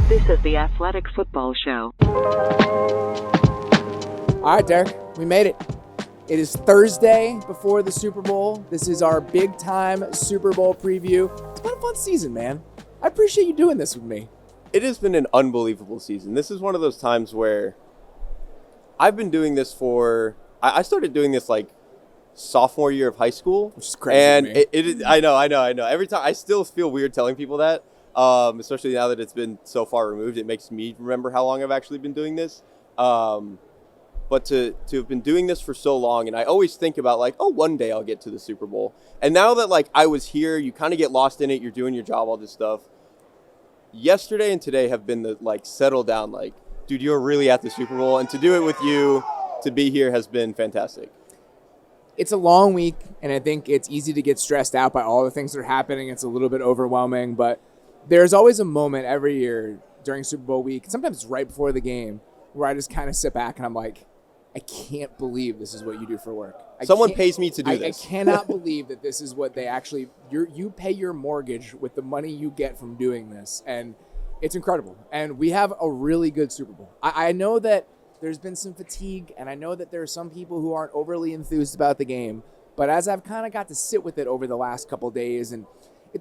This is the Athletic Football Show. All right, Derek, we made it. It is Thursday before the Super Bowl. This is our big-time Super Bowl preview. It's been a fun season, man. I appreciate you doing this with me. It has been an unbelievable season. This is one of those times where I've been doing this for... I started doing this like sophomore year of high school. Which is crazy. And I know. Every time I still feel weird telling people that, especially now that it's been so far removed. It makes me remember how long I've actually been doing this. But to have been doing this for so long, and I always think about like, oh, one day I'll get to the Super Bowl. And now that like I was here, you kind of get lost in it. You're doing your job, all this stuff. Yesterday and today have been the like settle down, like, dude, you're really at the Super Bowl, and to do it with you, to be here has been fantastic. It's a long week, and I think it's easy to get stressed out by all the things that are happening. It's a little bit overwhelming, but there's always a moment every year during Super Bowl week, sometimes it's right before the game, where I just kind of sit back and I'm like, I can't believe this is what you do for work. Someone pays me to do this. I cannot believe that this is what they actually, you pay your mortgage with the money you get from doing this. And it's incredible. And we have a really good Super Bowl. I know that there's been some fatigue, and I know that there are some people who aren't overly enthused about the game. But as I've kind of got to sit with it over the last couple of days, and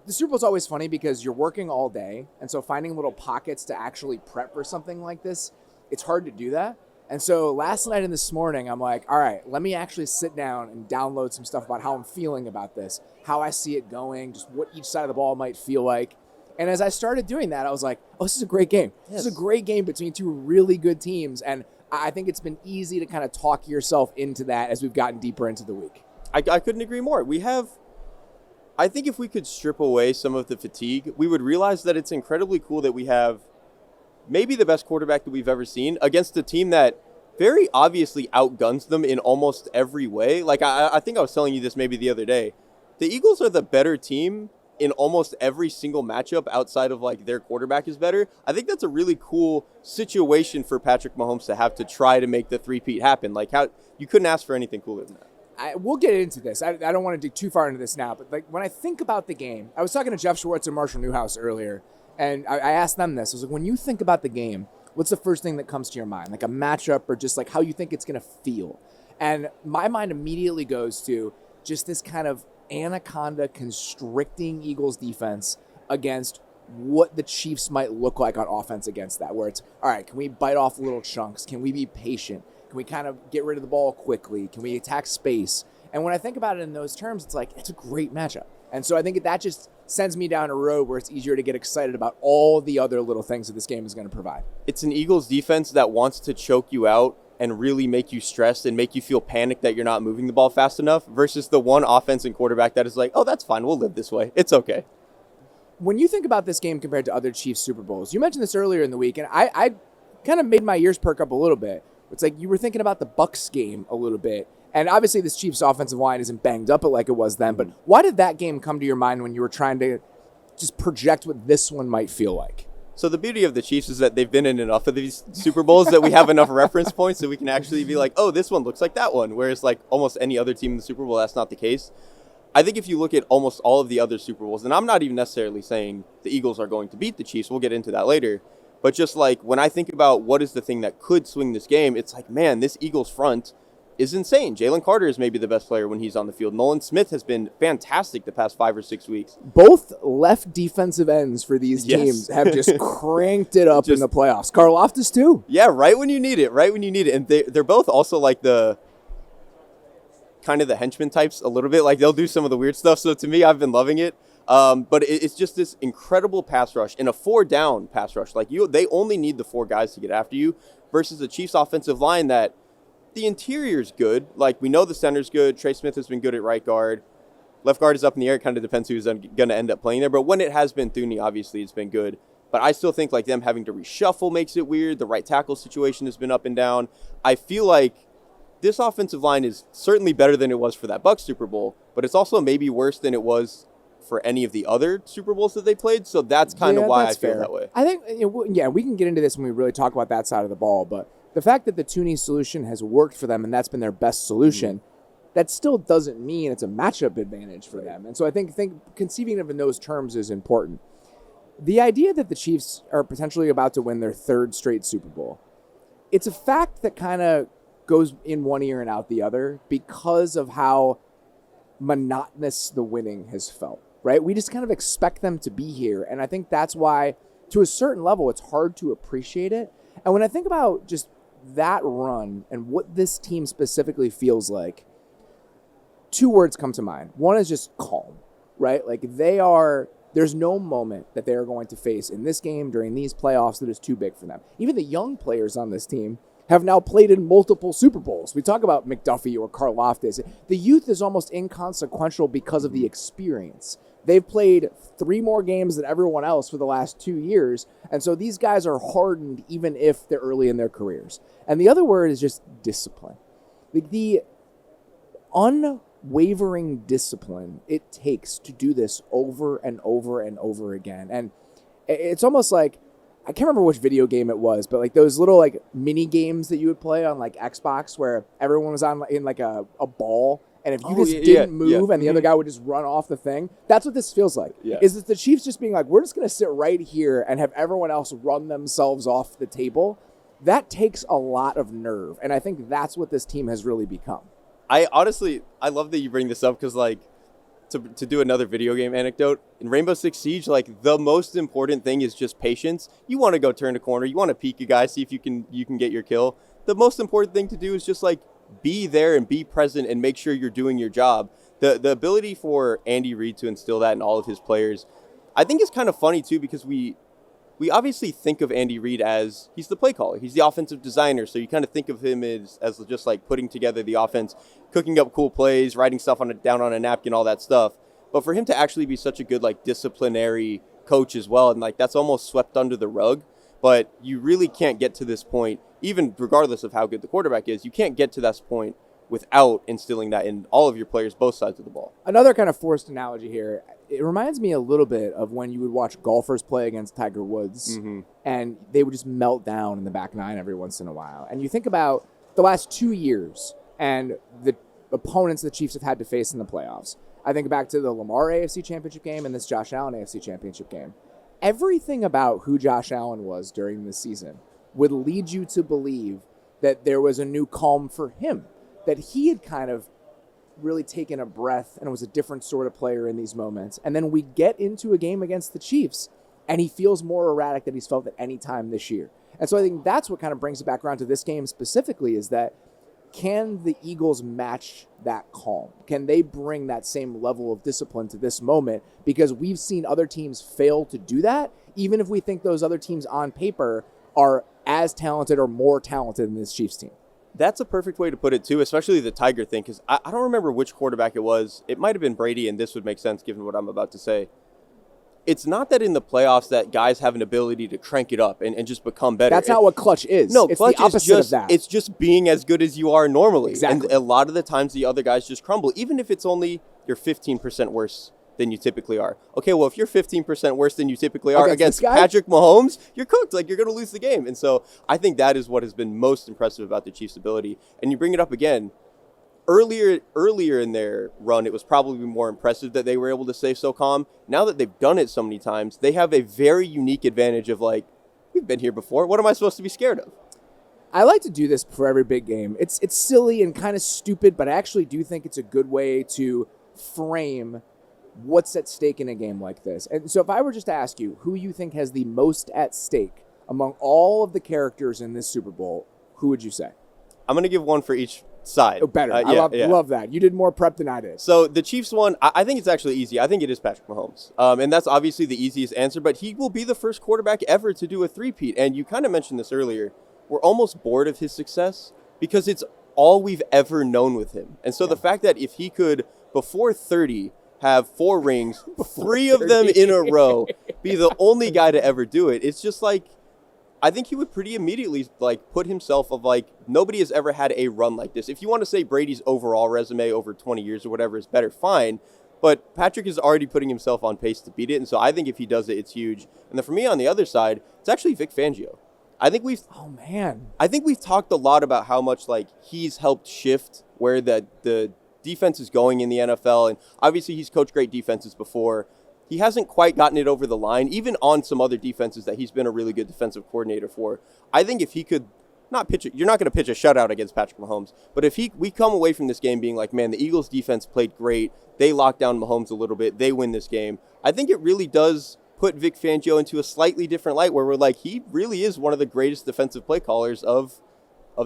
the Super Bowl's always funny because you're working all day. And so finding little pockets to actually prep for something like this, it's hard to do that. And so last night and this morning, I'm like, all right, let me actually sit down and download some stuff about how I'm feeling about this, how I see it going, just what each side of the ball might feel like. And as I started doing that, I was like, oh, this is a great game. Yes. This is a great game between two really good teams. And I think it's been easy to kind of talk yourself into that as we've gotten deeper into the week. I couldn't agree more. I think if we could strip away some of the fatigue, we would realize that it's incredibly cool that we have maybe the best quarterback that we've ever seen against a team that very obviously outguns them in almost every way. Like, I think I was telling you this maybe the other day. The Eagles are the better team in almost every single matchup outside of, like, their quarterback is better. I think that's a really cool situation for Patrick Mahomes to have to try to make the three-peat happen. Like, how you couldn't ask for anything cooler than that. We'll get into this. I don't want to dig too far into this now, but like when I think about the game, I was talking to Jeff Schwartz and Marshall Newhouse earlier, and I asked them this. I was like, when you think about the game, what's the first thing that comes to your mind? Like a matchup or just like how you think it's going to feel? And my mind immediately goes to just this kind of anaconda constricting Eagles defense against what the Chiefs might look like on offense against that, where it's, all right, can we bite off little chunks? Can we be patient? Can we kind of get rid of the ball quickly? Can we attack space? And when I think about it in those terms, it's like, it's a great matchup. And so I think that just sends me down a road where it's easier to get excited about all the other little things that this game is going to provide. It's an Eagles defense that wants to choke you out and really make you stressed and make you feel panicked that you're not moving the ball fast enough versus the one offense and quarterback that is like, oh, that's fine. We'll live this way. It's okay. When you think about this game compared to other Chiefs Super Bowls, you mentioned this earlier in the week, and I kind of made my ears perk up a little bit. It's like you were thinking about the Bucs game a little bit. And obviously this Chiefs offensive line isn't banged up like it was then, but why did that game come to your mind when you were trying to just project what this one might feel like? So the beauty of the Chiefs is that they've been in enough of these Super Bowls that we have enough reference points so we can actually be like, oh, this one looks like that one. Whereas like almost any other team in the Super Bowl, that's not the case. I think if you look at almost all of the other Super Bowls, and I'm not even necessarily saying the Eagles are going to beat the Chiefs, we'll get into that later. But just like when I think about what is the thing that could swing this game, it's like, man, this Eagles front is insane. Jalen Carter is maybe the best player when he's on the field. Nolan Smith has been fantastic the past 5 or 6 weeks. Both left defensive ends for these teams have just cranked it up in the playoffs. Karlaftis too. Yeah, right when you need it. And they're both also like the kind of the henchman types a little bit. Like they'll do some of the weird stuff. So to me, I've been loving it. But it's just this incredible pass rush and a 4-down pass rush. Like they only need the 4 guys to get after you versus the Chiefs offensive line that the interior's good. Like, we know the center's good. Trey Smith has been good at right guard. Left guard is up in the air. It kind of depends who's going to end up playing there. But when it has been Thuney, obviously, it's been good. But I still think, like, them having to reshuffle makes it weird. The right tackle situation has been up and down. I feel like this offensive line is certainly better than it was for that Bucs Super Bowl. But it's also maybe worse than it was for any of the other Super Bowls that they played. So that's kind of why I feel that way. I think, we can get into this when we really talk about that side of the ball. But the fact that the Thuney solution has worked for them and that's been their best solution, that still doesn't mean it's a matchup advantage for them. And so I think conceiving of in those terms is important. The idea that the Chiefs are potentially about to win their third straight Super Bowl, it's a fact that kind of goes in one ear and out the other because of how monotonous the winning has felt, right? We just kind of expect them to be here. And I think that's why, to a certain level, it's hard to appreciate it. And when I think about just that run and what this team specifically feels like, two words come to mind. One is just calm, right? Like there's no moment that they are going to face in this game during these playoffs that is too big for them. Even the young players on this team have now played in multiple Super Bowls. We talk about McDuffie or Karlaftis. The youth is almost inconsequential because of the experience. They've played 3 more games than everyone else for the last 2 years, and so these guys are hardened even if they're early in their careers. And the other word is just discipline. The unwavering discipline it takes to do this over and over and over again. And it's almost like, I can't remember which video game it was, but like those little like mini games that you would play on like Xbox where everyone was on in like a ball, and if you didn't move and the other guy would just run off the thing. That's what this feels like. Yeah. Is that the Chiefs just being like, we're just going to sit right here and have everyone else run themselves off the table. That takes a lot of nerve, and I think that's what this team has really become. I love that you bring this up because, like, to do another video game anecdote, in Rainbow Six Siege, like, the most important thing is just patience. You want to go turn a corner. You want to peek a guy, see if you can get your kill. The most important thing to do is just, like, be there and be present and make sure you're doing your job. The ability for Andy Reid to instill that in all of his players, I think is kind of funny, too, because we obviously think of Andy Reid as he's the play caller. He's the offensive designer. So you kind of think of him as just like putting together the offense, cooking up cool plays, writing stuff down on a napkin, all that stuff. But for him to actually be such a good like disciplinary coach as well, and like that's almost swept under the rug. But you really can't get to this point, even regardless of how good the quarterback is, you can't get to this point without instilling that in all of your players, both sides of the ball. Another kind of forced analogy here. It reminds me a little bit of when you would watch golfers play against Tiger Woods, and they would just melt down in the back nine every once in a while. And you think about the last 2 years and the opponents the Chiefs have had to face in the playoffs. I think back to the Lamar AFC Championship game and this Josh Allen AFC Championship game. Everything about who Josh Allen was during this season would lead you to believe that there was a new calm for him, that he had kind of really taken a breath and was a different sort of player in these moments. And then we get into a game against the Chiefs and he feels more erratic than he's felt at any time this year. And so I think that's what kind of brings it back around to this game specifically, is that can the Eagles match that calm? Can they bring that same level of discipline to this moment? Because we've seen other teams fail to do that, even if we think those other teams on paper are as talented or more talented than this Chiefs team. That's a perfect way to put it, too, especially the Tiger thing, because I don't remember which quarterback it was. It might have been Brady, and this would make sense given what I'm about to say. It's not that in the playoffs that guys have an ability to crank it up and just become better. That's not what clutch is. No, it's clutch the opposite is just, of that. It's just being as good as you are normally. Exactly. And a lot of the times the other guys just crumble, even if it's only you're 15% worse than you typically are. Okay, well, if you're 15% worse than you typically are against Patrick Mahomes, you're cooked. Like, you're going to lose the game. And so I think that is what has been most impressive about the Chiefs' ability. And you bring it up again. Earlier in their run, it was probably more impressive that they were able to stay so calm. Now that they've done it so many times, they have a very unique advantage of, like, we've been here before. What am I supposed to be scared of? I like to do this for every big game. It's silly and kind of stupid, but I actually do think it's a good way to frame what's at stake in a game like this. And so if I were just to ask you who you think has the most at stake among all of the characters in this Super Bowl, who would you say? I'm going to give one for each side. Oh, better. I love that. You did more prep than I did. So the Chiefs one, I think it's actually easy. I think it is Patrick Mahomes. And that's obviously the easiest answer, but he will be the first quarterback ever to do a three-peat. And you kind of mentioned this earlier. We're almost bored of his success because it's all we've ever known with him. And so the fact that if he could, before 30, have 4 rings, 3 of them in a row, be the only guy to ever do it, it's just like, I think he would pretty immediately like put himself of like, nobody has ever had a run like this. If you want to say Brady's overall resume over 20 years or whatever is better, fine. But Patrick is already putting himself on pace to beat it. And so I think if he does it, it's huge. And then for me on the other side, it's actually Vic Fangio. I think we've talked a lot about how much like he's helped shift where the defense is going in the NFL. And obviously he's coached great defenses before. he hasn't quite gotten it over the line, even on some other defenses that he's been a really good defensive coordinator for. I think if he could not pitch it, you're not going to pitch a shutout against Patrick Mahomes, but if we come away from this game being like, man, the Eagles defense played great, they locked down Mahomes a little bit, they win this game, I think it really does put Vic Fangio into a slightly different light where we're like, he really is one of the greatest defensive play callers of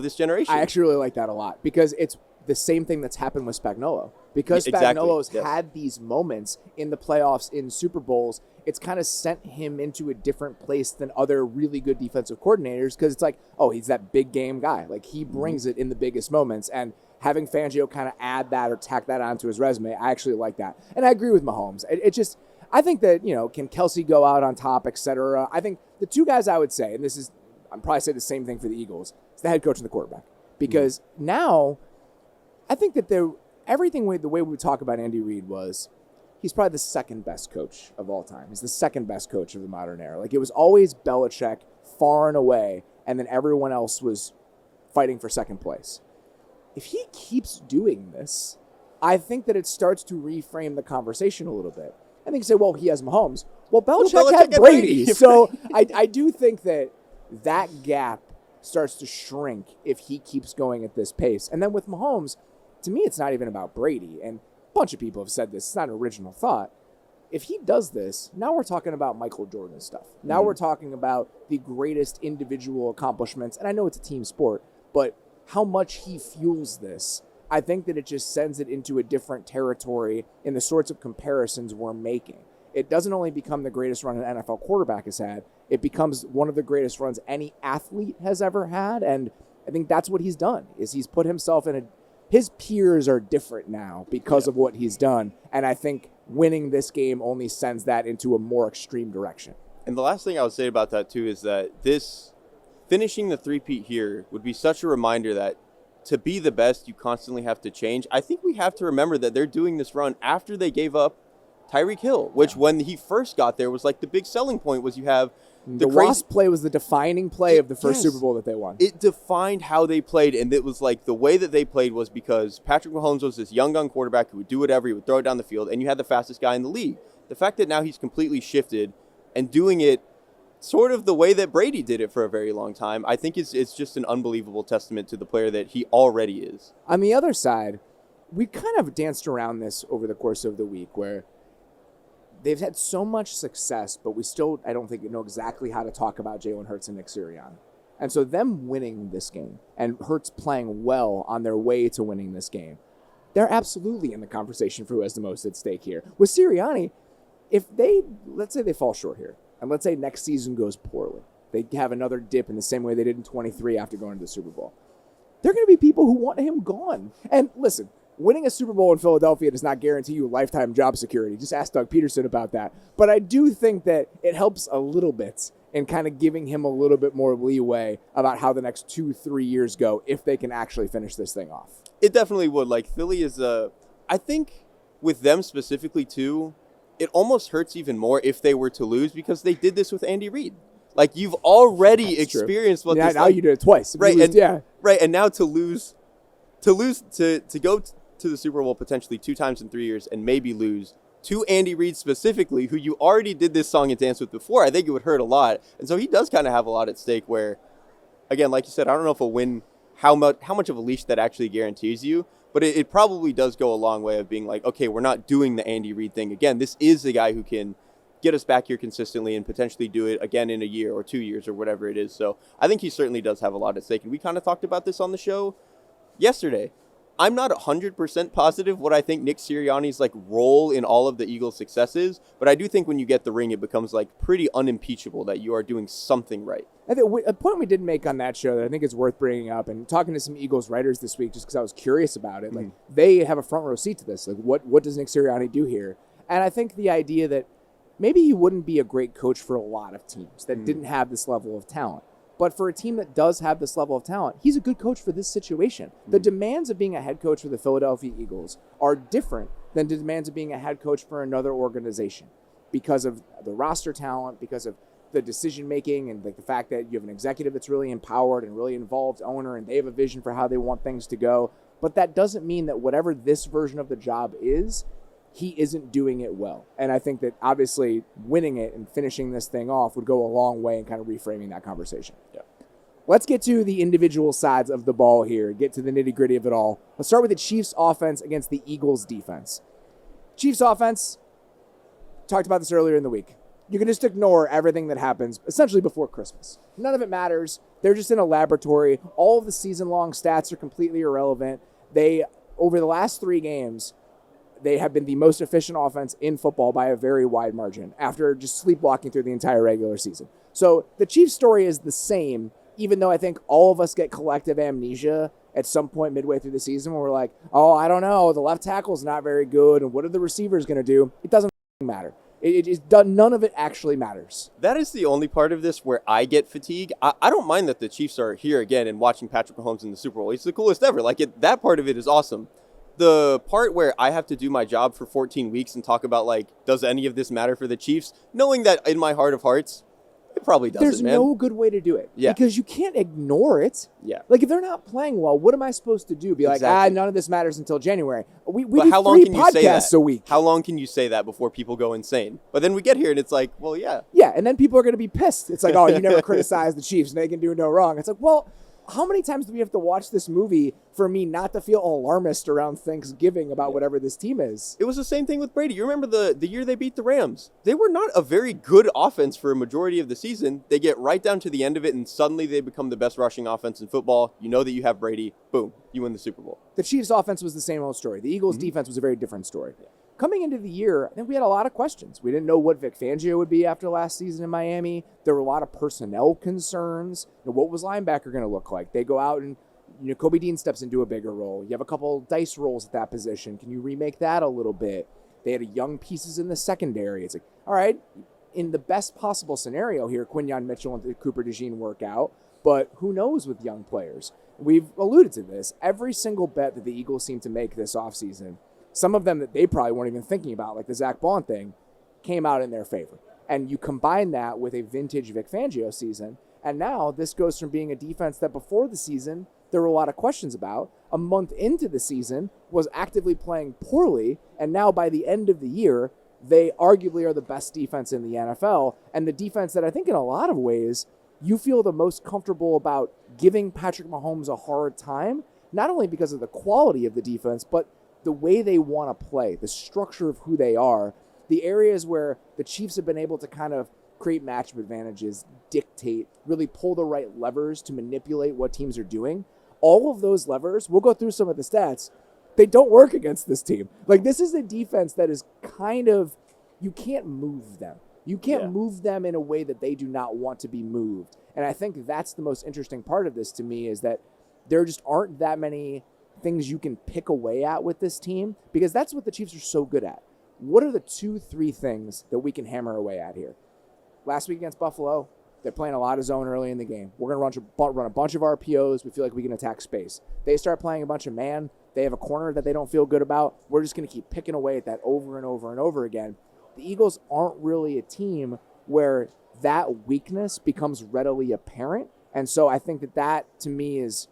this generation. I actually really like that a lot because it's the same thing that's happened with Spagnuolo. Because Spagnuolo's had these moments in the playoffs, in Super Bowls, it's kind of sent him into a different place than other really good defensive coordinators because it's like, oh, he's that big game guy. Like, he brings it in the biggest moments. And having Fangio kind of add that or tack that onto his resume, I actually like that. And I agree with Mahomes. It just, I think that, can Kelsey go out on top, et cetera? I think the two guys I would say, and I'm probably say the same thing for the Eagles, is the head coach and the quarterback. Because now, I think that the way we talk about Andy Reid was, he's probably the second best coach of all time. He's the second best coach of the modern era. Like, it was always Belichick far and away, and then everyone else was fighting for second place. If he keeps doing this, I think that it starts to reframe the conversation a little bit. I think you say, well, he has Mahomes. Well, Belichick had Brady. So I do think that gap starts to shrink if he keeps going at this pace. And then with Mahomes, to me, it's not even about Brady. And a bunch of people have said this. It's not an original thought. If he does this, now we're talking about Michael Jordan stuff. Now we're talking about the greatest individual accomplishments. And I know it's a team sport, but how much he fuels this, I think that it just sends it into a different territory in the sorts of comparisons we're making. It doesn't only become the greatest run an NFL quarterback has had, it becomes one of the greatest runs any athlete has ever had. And I think that's what he's done, is he's put himself in his peers are different now because of what he's done. And I think winning this game only sends that into a more extreme direction. And the last thing I would say about that, too, is that finishing the three-peat here would be such a reminder that to be the best, you constantly have to change. I think we have to remember that they're doing this run after they gave up Tyreek Hill, which when he first got there was like the big selling point was you have the Wasp play was the defining play of the first Super Bowl that they won. It defined how they played, and it was like the way that they played was because Patrick Mahomes was this young gun quarterback who would do whatever, he would throw it down the field, and you had the fastest guy in the league. The fact that now he's completely shifted and doing it sort of the way that Brady did it for a very long time, I think it's just an unbelievable testament to the player that he already is. On the other side, we kind of danced around this over the course of the week where they've had so much success, but we still, I don't think, know exactly how to talk about Jalen Hurts and Nick Sirianni. And so them winning this game and Hurts playing well on their way to winning this game, they're absolutely in the conversation for who has the most at stake here. With Sirianni, let's say they fall short here, and let's say next season goes poorly, they have another dip in the same way they did in 23 after going to the Super Bowl, there are going to be people who want him gone. And listen, winning a Super Bowl in Philadelphia does not guarantee you lifetime job security. Just ask Doug Peterson about that. But I do think that it helps a little bit in kind of giving him a little bit more leeway about how the next 2-3 years go if they can actually finish this thing off. It definitely would. Like, Philly is I think with them specifically too, it almost hurts even more if they were to lose because they did this with Andy Reid. Like, you've already experienced what this. Now you did it twice, right? Right, and now to go to the Super Bowl potentially 2 times in 3 years and maybe lose to Andy Reid specifically, who you already did this song and dance with before, I think it would hurt a lot. And so he does kind of have a lot at stake where, again, like you said, I don't know if a win, how much of a leash that actually guarantees you, but it probably does go a long way of being like, okay, we're not doing the Andy Reid thing again. This is the guy who can get us back here consistently and potentially do it again in a year or 2 years or whatever it is. So I think he certainly does have a lot at stake. And we kind of talked about this on the show yesterday. I'm not 100% positive what I think Nick Sirianni's like role in all of the Eagles' success is, but I do think when you get the ring, it becomes like pretty unimpeachable that you are doing something right. I think a point we didn't make on that show that I think is worth bringing up, and talking to some Eagles writers this week just because I was curious about it, like they have a front row seat to this. Like, what does Nick Sirianni do here? And I think the idea that maybe he wouldn't be a great coach for a lot of teams that didn't have this level of talent. But for a team that does have this level of talent, he's a good coach for this situation. The demands of being a head coach for the Philadelphia Eagles are different than the demands of being a head coach for another organization because of the roster talent, because of the decision-making, and like the fact that you have an executive that's really empowered and really involved owner, and they have a vision for how they want things to go. But that doesn't mean that whatever this version of the job is, he isn't doing it well. And I think that obviously winning it and finishing this thing off would go a long way in kind of reframing that conversation. Yeah. Let's get to the individual sides of the ball here, get to the nitty-gritty of it all. Let's start with the Chiefs offense against the Eagles defense. Chiefs offense, talked about this earlier in the week. You can just ignore everything that happens essentially before Christmas. None of it matters. They're just in a laboratory. All of the season-long stats are completely irrelevant. They, over the last 3 games, they have been the most efficient offense in football by a very wide margin after just sleepwalking through the entire regular season. So the Chiefs story is the same, even though I think all of us get collective amnesia at some point midway through the season where we're like, oh, I don't know, the left tackle's not very good, and what are the receivers going to do? It doesn't matter. None of it actually matters. That is the only part of this where I get fatigue. I don't mind that the Chiefs are here again and watching Patrick Mahomes in the Super Bowl. He's the coolest ever. That part of it is awesome. The part where I have to do my job for 14 weeks and talk about, does any of this matter for the Chiefs? Knowing that in my heart of hearts, it probably doesn't, There's man. no good way to do it. Yeah. Because you can't ignore it. Yeah. If they're not playing well, what am I supposed to do? Be like, Exactly. none of this matters until January. We But do how long 3 can you say that? podcasts a week. How long can you say that before people go insane? But then we get here and it's like, well, yeah. Yeah, and then people are going to be pissed. It's like, oh, you never criticize the Chiefs, and they can do no wrong. It's like, well, how many times do we have to watch this movie for me not to feel alarmist around Thanksgiving about whatever this team is? It was the same thing with Brady. You remember the year they beat the Rams? They were not a very good offense for a majority of the season. They get right down to the end of it, and suddenly they become the best rushing offense in football. You know that you have Brady. Boom, you win the Super Bowl. The Chiefs' offense was the same old story. The Eagles' defense was a very different story. Coming into the year, I think we had a lot of questions. We didn't know what Vic Fangio would be after last season in Miami. There were a lot of personnel concerns. What was linebacker going to look like? They go out and Kobe Dean steps into a bigger role. You have a couple dice rolls at that position. Can you remake that a little bit? They had young pieces in the secondary. It's like, all right, in the best possible scenario here, Quinyon Mitchell and Cooper DeJean work out, but who knows with young players? We've alluded to this. Every single bet that the Eagles seem to make this offseason, some of them that they probably weren't even thinking about, like the Zach Bond thing, came out in their favor. And you combine that with a vintage Vic Fangio season, and now this goes from being a defense that before the season there were a lot of questions about, a month into the season was actively playing poorly, and now by the end of the year, they arguably are the best defense in the NFL, and the defense that I think in a lot of ways you feel the most comfortable about giving Patrick Mahomes a hard time, not only because of the quality of the defense, but the way they want to play, the structure of who they are, the areas where the Chiefs have been able to kind of create matchup advantages, dictate, really pull the right levers to manipulate what teams are doing. All of those levers, we'll go through some of the stats, they don't work against this team. This is a defense that is kind of, you can't move them. You can't move them in a way that they do not want to be moved. And I think that's the most interesting part of this to me, is that there just aren't that many things you can pick away at with this team, because that's what the Chiefs are so good at. What are the 2-3 things that we can hammer away at here? Last week against Buffalo, they're playing a lot of zone early in the game. We're going to run a bunch of RPOs. We feel like we can attack space. They start playing a bunch of man. They have a corner that they don't feel good about. We're just going to keep picking away at that over and over and over again. The Eagles aren't really a team where that weakness becomes readily apparent. And so I think that to me is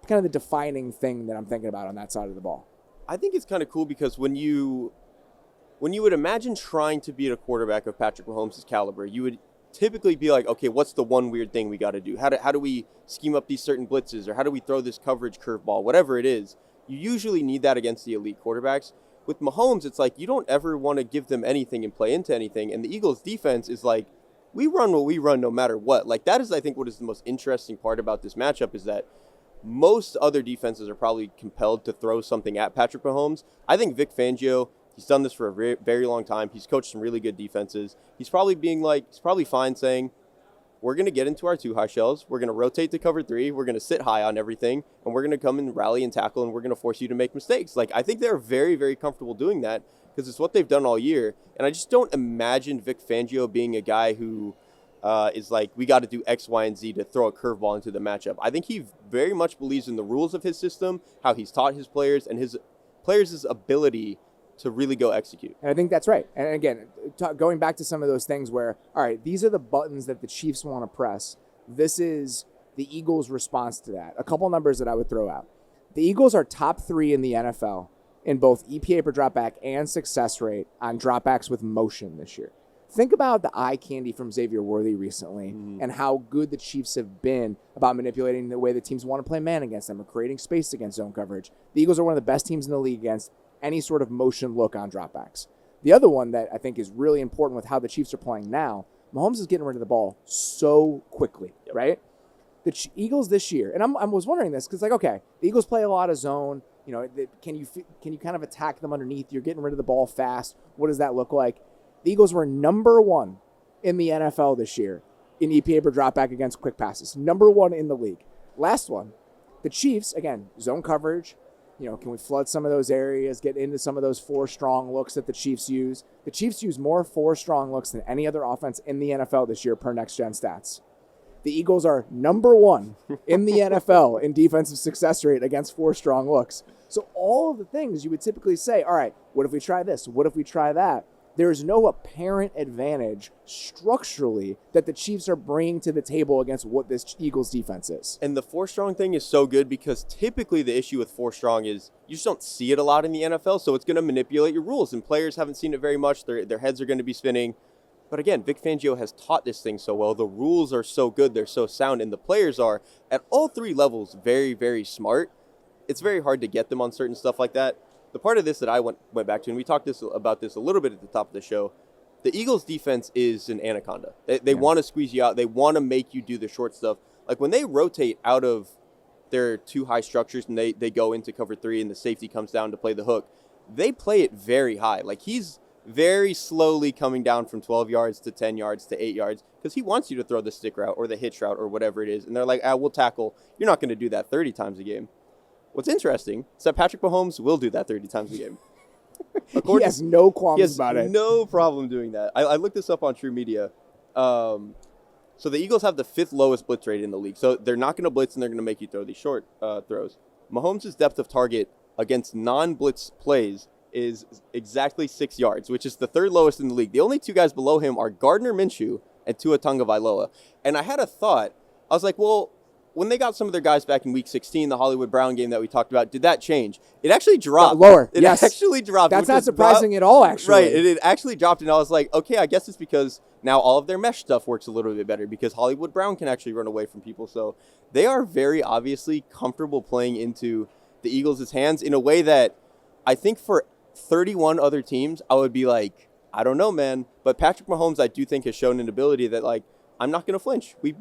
kind of the defining thing that I'm thinking about on that side of the ball. I think it's kind of cool because when you would imagine trying to beat a quarterback of Patrick Mahomes' caliber, you would typically be like, okay, what's the one weird thing we got to do? How do we scheme up these certain blitzes, or how do we throw this coverage curveball? Whatever it is, you usually need that against the elite quarterbacks. With Mahomes, it's like you don't ever want to give them anything and play into anything. And the Eagles' defense is like, we run what we run no matter what. That is, I think, what is the most interesting part about this matchup, is that most other defenses are probably compelled to throw something at Patrick Mahomes. I think Vic Fangio, he's done this for a very, very long time. He's coached some really good defenses. He's probably fine saying, we're going to get into our 2 high shells. We're going to rotate to cover 3. We're going to sit high on everything. And we're going to come and rally and tackle, and we're going to force you to make mistakes. I think they're very, very comfortable doing that because it's what they've done all year. And I just don't imagine Vic Fangio being a guy who is like, we got to do X, Y, and Z to throw a curveball into the matchup. I think he very much believes in the rules of his system, how he's taught his players, and his players' ability to really go execute. And I think that's right. And again, going back to some of those things where, all right, these are the buttons that the Chiefs want to press. This is the Eagles' response to that. A couple numbers that I would throw out. The Eagles are top 3 in the NFL in both EPA per dropback and success rate on dropbacks with motion this year. Think about the eye candy from Xavier Worthy recently and how good the Chiefs have been about manipulating the way the teams want to play man against them or creating space against zone coverage. The Eagles are one of the best teams in the league against any sort of motion look on dropbacks. The other one that I think is really important with how the Chiefs are playing now, Mahomes is getting rid of the ball so quickly, right? The Eagles this year, and I was wondering this because, like, okay, the Eagles play a lot of zone. You know, can you kind of attack them underneath? You're getting rid of the ball fast. What does that look like? The Eagles were number 1 in the NFL this year in EPA per dropback against quick passes. Number 1 in the league. Last one, the Chiefs, again, zone coverage. You know, can we flood some of those areas, get into some of those 4 strong looks that the Chiefs use? The Chiefs use more 4 strong looks than any other offense in the NFL this year per Next Gen Stats. The Eagles are number 1 in the NFL in defensive success rate against 4 strong looks. So all of the things you would typically say, all right, what if we try this? What if we try that? There's no apparent advantage structurally that the Chiefs are bringing to the table against what this Eagles defense is. And the 4 strong thing is so good because typically the issue with 4 strong is you just don't see it a lot in the NFL, so it's going to manipulate your rules, and players haven't seen it very much. Their heads are going to be spinning. But again, Vic Fangio has taught this thing so well. The rules are so good, they're so sound, and the players are, at all 3 levels, very, very smart. It's very hard to get them on certain stuff like that. The part of this that I went back to, and we talked about this a little bit at the top of the show, the Eagles' defense is an anaconda. They want to squeeze you out. They want to make you do the short stuff. Like when they rotate out of their 2 high structures and they go into cover 3 and the safety comes down to play the hook, they play it very high. Like he's very slowly coming down from 12 yards to 10 yards to 8 yards because he wants you to throw the stick route or the hitch route or whatever it is. And they're like, we'll tackle. You're not going to do that 30 times a game. What's interesting is that Patrick Mahomes will do that 30 times a game. He has no qualms about it. No problem doing that. I looked this up on True Media. So the Eagles have the 5th lowest blitz rate in the league. So they're not going to blitz and they're going to make you throw these short throws. Mahomes' depth of target against non-blitz plays is exactly 6 yards, which is the 3rd lowest in the league. The only 2 guys below him are Gardner Minshew and Tua Tagovailoa. And I had a thought. I was like, well, when they got some of their guys back in Week 16, the Hollywood Brown game that we talked about, did that change? It actually dropped. Lower. It actually dropped. That's not surprising at all, actually. Right. It actually dropped, and I was like, okay, I guess it's because now all of their mesh stuff works a little bit better because Hollywood Brown can actually run away from people. So they are very obviously comfortable playing into the Eagles' hands in a way that I think for 31 other teams, I would be like, I don't know, man. But Patrick Mahomes, I do think, has shown an ability that, like, I'm not going to flinch. We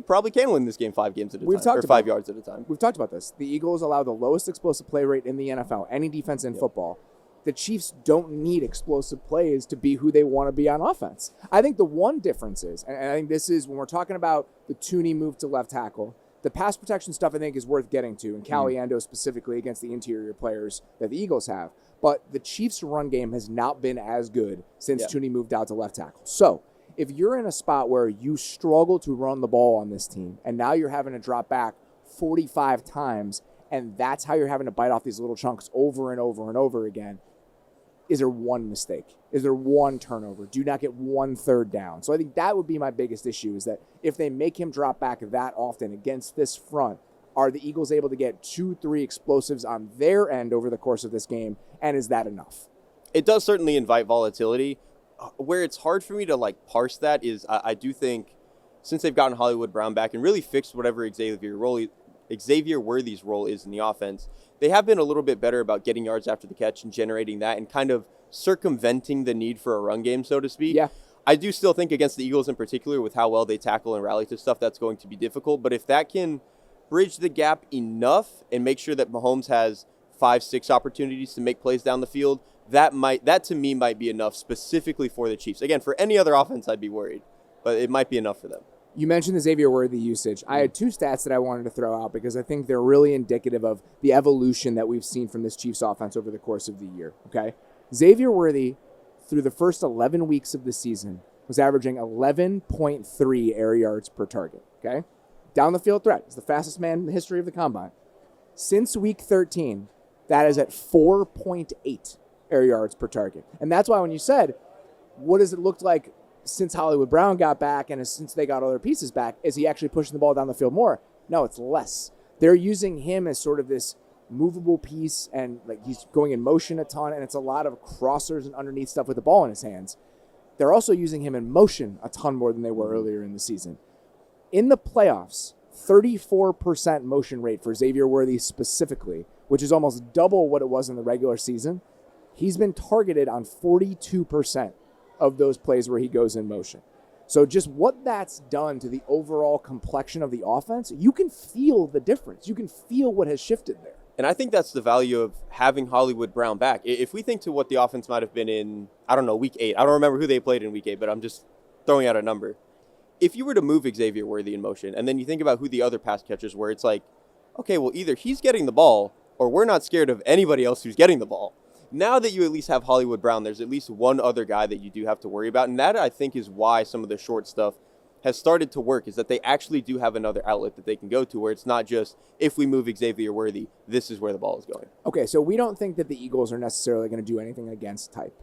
probably can win this game 5 games at a time, or 5 yards at a time. We've talked about this. The Eagles allow the lowest explosive play rate in the NFL, any defense in football. The Chiefs don't need explosive plays to be who they want to be on offense. I think the one difference is, and I think this is when we're talking about the Tooney move to left tackle, the pass protection stuff I think is worth getting to, and Caliendo specifically against the interior players that the Eagles have. But the Chiefs' run game has not been as good since Tooney moved out to left tackle. So if you're in a spot where you struggle to run the ball on this team, and now you're having to drop back 45 times, and that's how you're having to bite off these little chunks over and over and over again, is there one mistake? Is there one turnover? Do you not get 1 third down? So I think that would be my biggest issue, is that if they make him drop back that often against this front, are the Eagles able to get 2-3 explosives on their end over the course of this game, and is that enough? It does certainly invite volatility. Where it's hard for me to like parse that is I do think since they've gotten Hollywood Brown back and really fixed whatever Xavier Worthy's role is in the offense, they have been a little bit better about getting yards after the catch and generating that and kind of circumventing the need for a run game, so to speak. Yeah. I do still think against the Eagles in particular, with how well they tackle and rally to stuff, that's going to be difficult. But if that can bridge the gap enough and make sure that Mahomes has 5-6 opportunities to make plays down the field, that to me might be enough specifically for the Chiefs. Again, for any other offense, I'd be worried, but it might be enough for them. You mentioned the Xavier Worthy usage. I had 2 stats that I wanted to throw out because I think they're really indicative of the evolution that we've seen from this Chiefs offense over the course of the year. Okay, Xavier Worthy, through the first 11 weeks of the season, was averaging 11.3 air yards per target. Okay, down the field threat is the fastest man in the history of the combine. Since week 13, that is at 4.8 air yards per target. And that's why when you said, what does it look like since Hollywood Brown got back and since they got other pieces back, is he actually pushing the ball down the field more? No, it's less. They're using him as sort of this movable piece, and like he's going in motion a ton, and it's a lot of crossers and underneath stuff with the ball in his hands. They're also using him in motion a ton more than they were earlier in the season. In the playoffs, 34% motion rate for Xavier Worthy specifically, which is almost double what it was in the regular season. He's been targeted on 42% of those plays where he goes in motion. So just what that's done to the overall complexion of the offense, you can feel the difference. You can feel what has shifted there. And I think that's the value of having Hollywood Brown back. If we think to what the offense might have been in, I don't know, week 8. I don't remember who they played in week 8, but I'm just throwing out a number. If you were to move Xavier Worthy in motion, and then you think about who the other pass catchers were, it's like, okay, well, either he's getting the ball, or we're not scared of anybody else who's getting the ball. Now that you at least have Hollywood Brown, there's at least one other guy that you do have to worry about. And that, I think, is why some of the short stuff has started to work, is that they actually do have another outlet that they can go to, where it's not just, if we move Xavier Worthy, this is where the ball is going. Okay, so we don't think that the Eagles are necessarily going to do anything against type.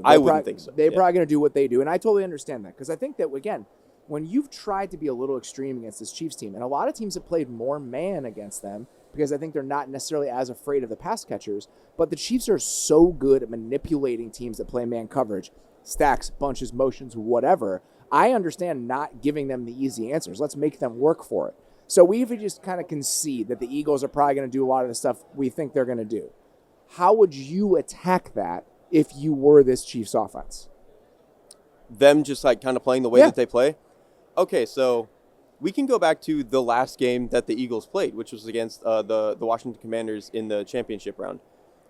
I wouldn't think so. They're probably going to do what they do, and I totally understand that, because I think that, again, when you've tried to be a little extreme against this Chiefs team, and a lot of teams have played more man against them, because I think they're not necessarily as afraid of the pass catchers, but the Chiefs are so good at manipulating teams that play man coverage, stacks, bunches, motions, whatever. I understand not giving them the easy answers. Let's make them work for it. So we even just kind of concede that the Eagles are probably going to do a lot of the stuff we think they're going to do. How would you attack that if you were this Chiefs offense? Them just like kind of playing the way that they play? Okay, so we can go back to the last game that the Eagles played, which was against the Washington Commanders in the championship round.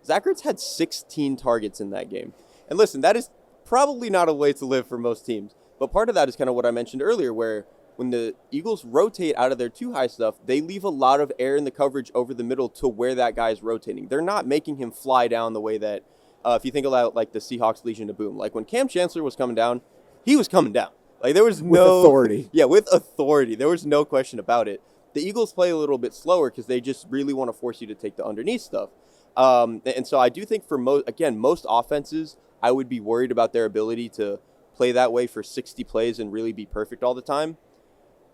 Zach Ertz had 16 targets in that game. And listen, that is probably not a way to live for most teams. But part of that is kind of what I mentioned earlier, where when the Eagles rotate out of their too high stuff, they leave a lot of air in the coverage over the middle to where that guy is rotating. They're not making him fly down the way that, if you think about like the Seahawks Legion of Boom, like when Cam Chancellor was coming down, he was coming down. Like there was with authority. Yeah, with authority. There was no question about it. The Eagles play a little bit slower because they just really want to force you to take the underneath stuff. And so I do think for most offenses, I would be worried about their ability to play that way for 60 plays and really be perfect all the time.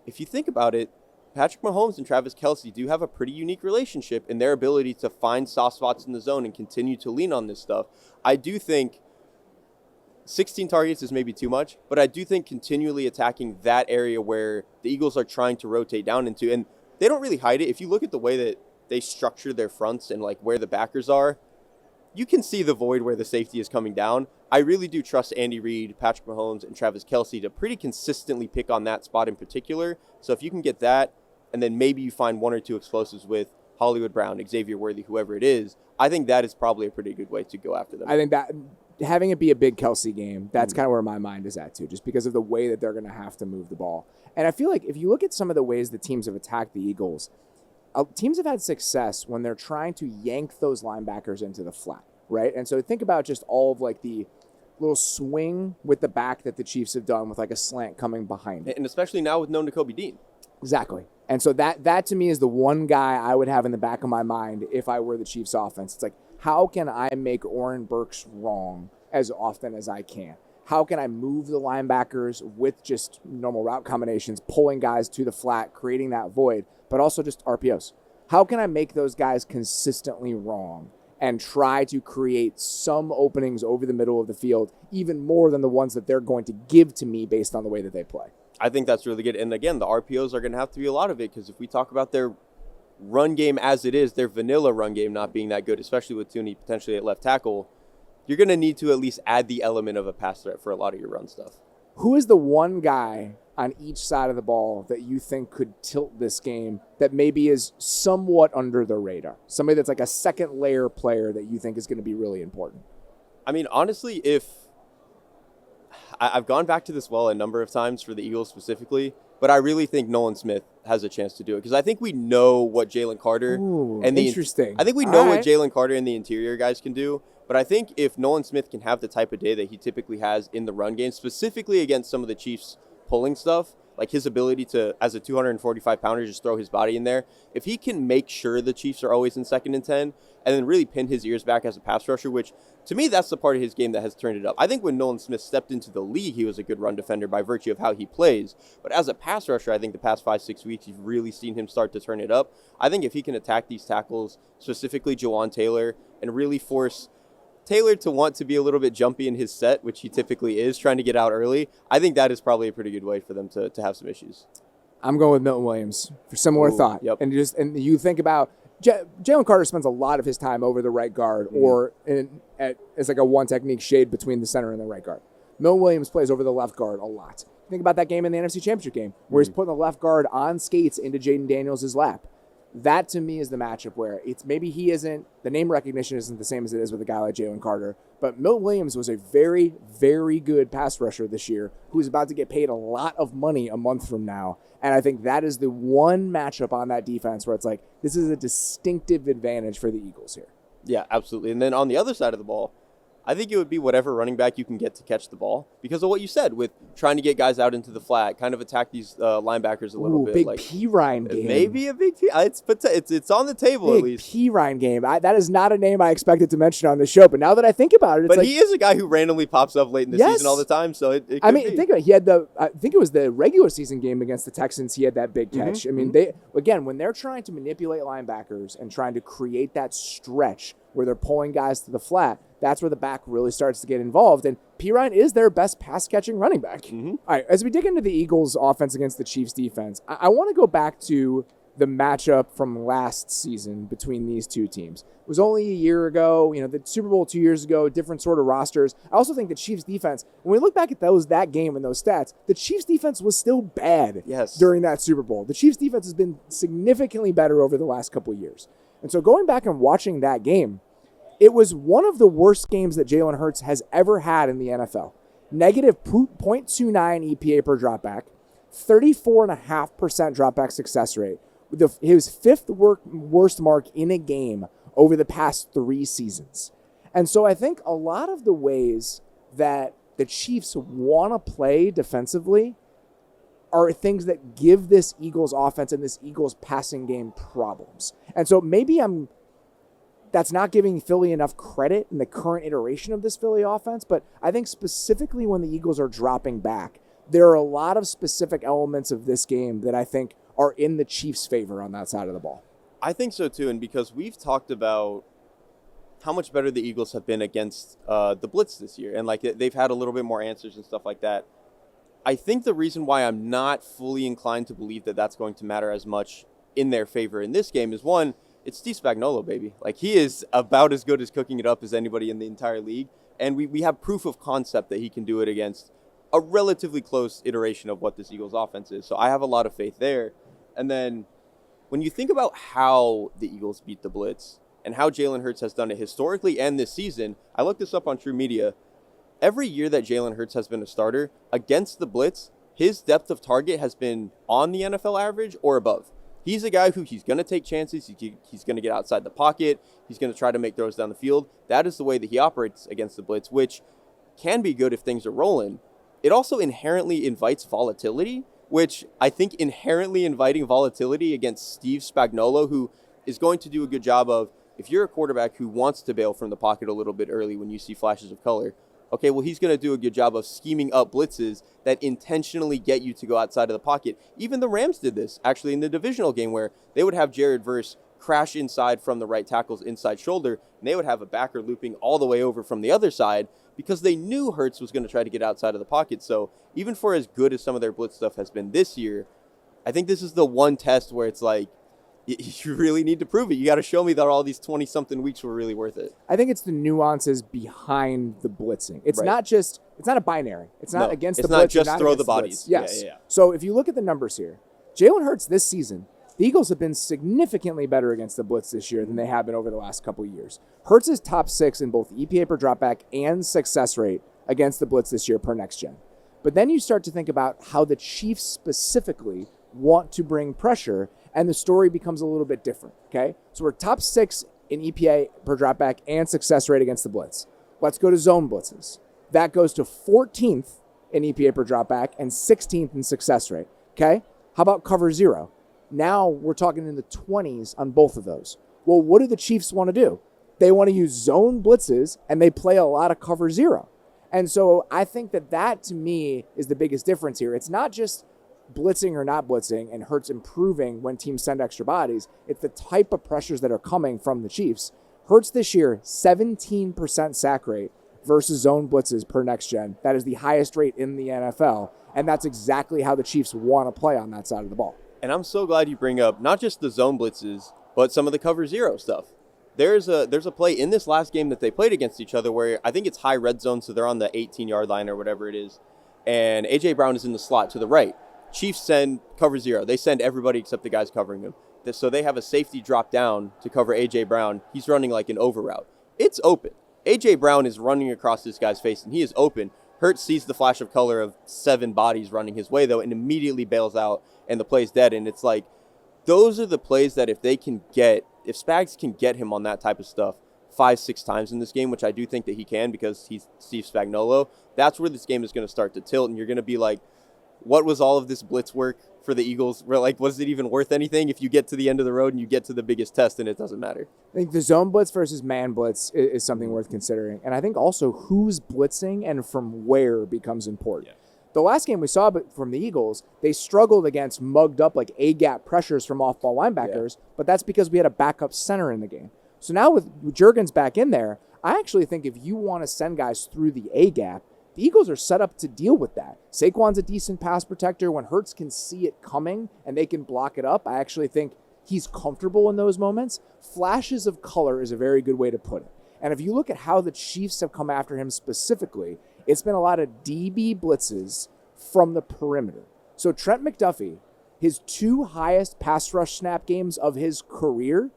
If you think about it, Patrick Mahomes and Travis Kelce do have a pretty unique relationship in their ability to find soft spots in the zone and continue to lean on this stuff. I do think 16 targets is maybe too much, but I do think continually attacking that area where the Eagles are trying to rotate down into, and they don't really hide it. If you look at the way that they structure their fronts and like where the backers are, you can see the void where the safety is coming down. I really do trust Andy Reid, Patrick Mahomes, and Travis Kelce to pretty consistently pick on that spot in particular. So if you can get that, and then maybe you find one or two explosives with Hollywood Brown, Xavier Worthy, whoever it is, I think that is probably a pretty good way to go after them. I think that having it be a big Kelce game, that's kind of where my mind is at too, just because of the way that they're going to have to move the ball. And I feel like if you look at some of the ways the teams have attacked the Eagles, teams have had success when they're trying to yank those linebackers into the flat, right? And so think about just all of like the little swing with the back that the Chiefs have done with like a slant coming behind it. And especially now with no Nakobe Dean. Exactly. And so that to me is the one guy I would have in the back of my mind if I were the Chiefs offense. It's like, how can I make Oren Burks wrong as often as I can? How can I move the linebackers with just normal route combinations, pulling guys to the flat, creating that void, but also just RPOs? How can I make those guys consistently wrong and try to create some openings over the middle of the field, even more than the ones that they're going to give to me based on the way that they play? I think that's really good. And again, the RPOs are going to have to be a lot of it, because if we talk about their run game as it is, their vanilla run game not being that good, especially with Tooney potentially at left tackle, you're going to need to at least add the element of a pass threat for a lot of your run stuff. Who is the one guy on each side of the ball that you think could tilt this game that maybe is somewhat under the radar? Somebody that's like a second layer player that you think is going to be really important? I mean, honestly, if I've gone back to this well a number of times for the Eagles specifically, but I really think Nolan Smith has a chance to do it, because I think we know what Jalen Carter interesting. I think we know what Jalen Carter and the interior guys can do. But I think if Nolan Smith can have the type of day that he typically has in the run game, specifically against some of the Chiefs pulling stuff, like his ability to, as a 245-pounder, just throw his body in there. If he can make sure the Chiefs are always in 2nd and 10 and then really pin his ears back as a pass rusher, which to me, that's the part of his game that has turned it up. I think when Nolan Smith stepped into the league, he was a good run defender by virtue of how he plays. But as a pass rusher, I think the past 5-6 weeks, you've really seen him start to turn it up. I think if he can attack these tackles, specifically Jawan Taylor, and really force Taylor to want to be a little bit jumpy in his set, which he typically is, trying to get out early, I think that is probably a pretty good way for them to have some issues. I'm going with Milton Williams for similar thought. Yep. And you think about Jalen Carter spends a lot of his time over the right guard or it's like a one technique shade between the center and the right guard. Milton Williams plays over the left guard a lot. Think about that game in the NFC Championship game where he's putting the left guard on skates into Jaden Daniels' lap. That, to me, is the matchup where it's maybe he isn't, the name recognition isn't the same as it is with a guy like Jalen Carter, but Milton Williams was a very, very good pass rusher this year who's about to get paid a lot of money a month from now. And I think that is the one matchup on that defense where it's like, this is a distinctive advantage for the Eagles here. Yeah, absolutely. And then on the other side of the ball, I think it would be whatever running back you can get to catch the ball because of what you said with trying to get guys out into the flat, kind of attack these linebackers a little bit. Big like P. Ryan game. Maybe a big P. It's on the table big at least. P. Ryan game. That is not a name I expected to mention on the show, but now that I think about it, it's but like, he is a guy who randomly pops up late in the season all the time. So it could be. Think about it. He had I think it was the regular season game against the Texans. He had that big catch. I mean, when they're trying to manipulate linebackers and trying to create that stretch where they're pulling guys to the flat, that's where the back really starts to get involved. And P. Ryan is their best pass-catching running back. All right, as we dig into the Eagles' offense against the Chiefs' defense, I want to go back to the matchup from last season between these two teams. It was only a year ago, the Super Bowl 2 years ago, different sort of rosters. I also think the Chiefs' defense, when we look back at that game and those stats, the Chiefs' defense was still bad during that Super Bowl. The Chiefs' defense has been significantly better over the last couple of years. And so going back and watching that game, it was one of the worst games that Jalen Hurts has ever had in the NFL. Negative 0.29 EPA per dropback, 34.5% dropback success rate. His fifth worst mark in a game over the past 3 seasons. And so I think a lot of the ways that the Chiefs want to play defensively are things that give this Eagles offense and this Eagles passing game problems. And so maybe that's not giving Philly enough credit in the current iteration of this Philly offense, but I think specifically when the Eagles are dropping back, there are a lot of specific elements of this game that I think are in the Chiefs' favor on that side of the ball. I think so too, and because we've talked about how much better the Eagles have been against the blitz this year, and like they've had a little bit more answers and stuff like that. I think the reason why I'm not fully inclined to believe that that's going to matter as much in their favor in this game is, one, it's Steve Spagnuolo, baby. Like, he is about as good as cooking it up as anybody in the entire league. And we have proof of concept that he can do it against a relatively close iteration of what this Eagles offense is. So I have a lot of faith there. And then when you think about how the Eagles beat the blitz and how Jalen Hurts has done it historically and this season, I looked this up on True Media. Every year that Jalen Hurts has been a starter against the blitz, his depth of target has been on the NFL average or above. He's a guy who he's going to take chances. He's going to get outside the pocket. He's going to try to make throws down the field. That is the way that he operates against the blitz, which can be good if things are rolling. It also inherently invites volatility, which I think inherently inviting volatility against Steve Spagnuolo, who is going to do a good job of, if you're a quarterback who wants to bail from the pocket a little bit early when you see flashes of color, okay, well, he's going to do a good job of scheming up blitzes that intentionally get you to go outside of the pocket. Even the Rams did this, actually, in the divisional game where they would have Jared Verse crash inside from the right tackle's inside shoulder, and they would have a backer looping all the way over from the other side because they knew Hurts was going to try to get outside of the pocket. So even for as good as some of their blitz stuff has been this year, I think this is the one test where it's like, you really need to prove it. You got to show me that all these 20-something weeks were really worth it. I think it's the nuances behind the blitzing. It's not a binary. It's not against the blitz. It's not just throw the bodies. Yes. Yeah. So if you look at the numbers here, Jalen Hurts this season, the Eagles have been significantly better against the blitz this year than they have been over the last couple of years. Hurts is top 6 in both EPA per dropback and success rate against the blitz this year per next gen. But then you start to think about how the Chiefs specifically want to bring pressure, and the story becomes a little bit different, okay? So we're top 6 in EPA per dropback and success rate against the blitz. Let's go to zone blitzes. That goes to 14th in EPA per dropback and 16th in success rate. Okay? How about cover 0? Now we're talking in the 20s on both of those. Well, what do the Chiefs want to do? They want to use zone blitzes, and they play a lot of cover 0. And so I think that to me is the biggest difference here. It's not just blitzing or not blitzing and Hurts improving when teams send extra bodies. It's the type of pressures that are coming from the Chiefs. Hurts this year, 17% sack rate versus zone blitzes per next gen. That is the highest rate in the NFL. And that's exactly how the Chiefs want to play on that side of the ball. And I'm so glad you bring up not just the zone blitzes, but some of the cover 0 stuff. There's a play in this last game that they played against each other where I think it's high red zone, so they're on the 18-yard line or whatever it is. And A.J. Brown is in the slot to the right. Chiefs send cover 0. They send everybody except the guys covering him. So they have a safety drop down to cover A.J. Brown. He's running like an over route. It's open. A.J. Brown is running across this guy's face, and he is open. Hurts sees the flash of color of 7 bodies running his way, though, and immediately bails out, and the play's dead. And it's like, those are the plays that if Spags can get him on that type of stuff 5-6 times in this game, which I do think that he can because he's Steve Spagnuolo, that's where this game is going to start to tilt, and you're going to be like, what was all of this blitz work for the Eagles? Like, was it even worth anything if you get to the end of the road and you get to the biggest test and it doesn't matter? I think the zone blitz versus man blitz is something worth considering. And I think also who's blitzing and from where becomes important. Yeah. The last game we saw from the Eagles, they struggled against mugged up like A-gap pressures from off-ball linebackers, but that's because we had a backup center in the game. So now with Juergens back in there, I actually think if you want to send guys through the A-gap, the Eagles are set up to deal with that. Saquon's a decent pass protector. When Hurts can see it coming and they can block it up, I actually think he's comfortable in those moments. Flashes of color is a very good way to put it. And if you look at how the Chiefs have come after him specifically, it's been a lot of DB blitzes from the perimeter. So Trent McDuffie, his 2 highest pass rush snap games of his career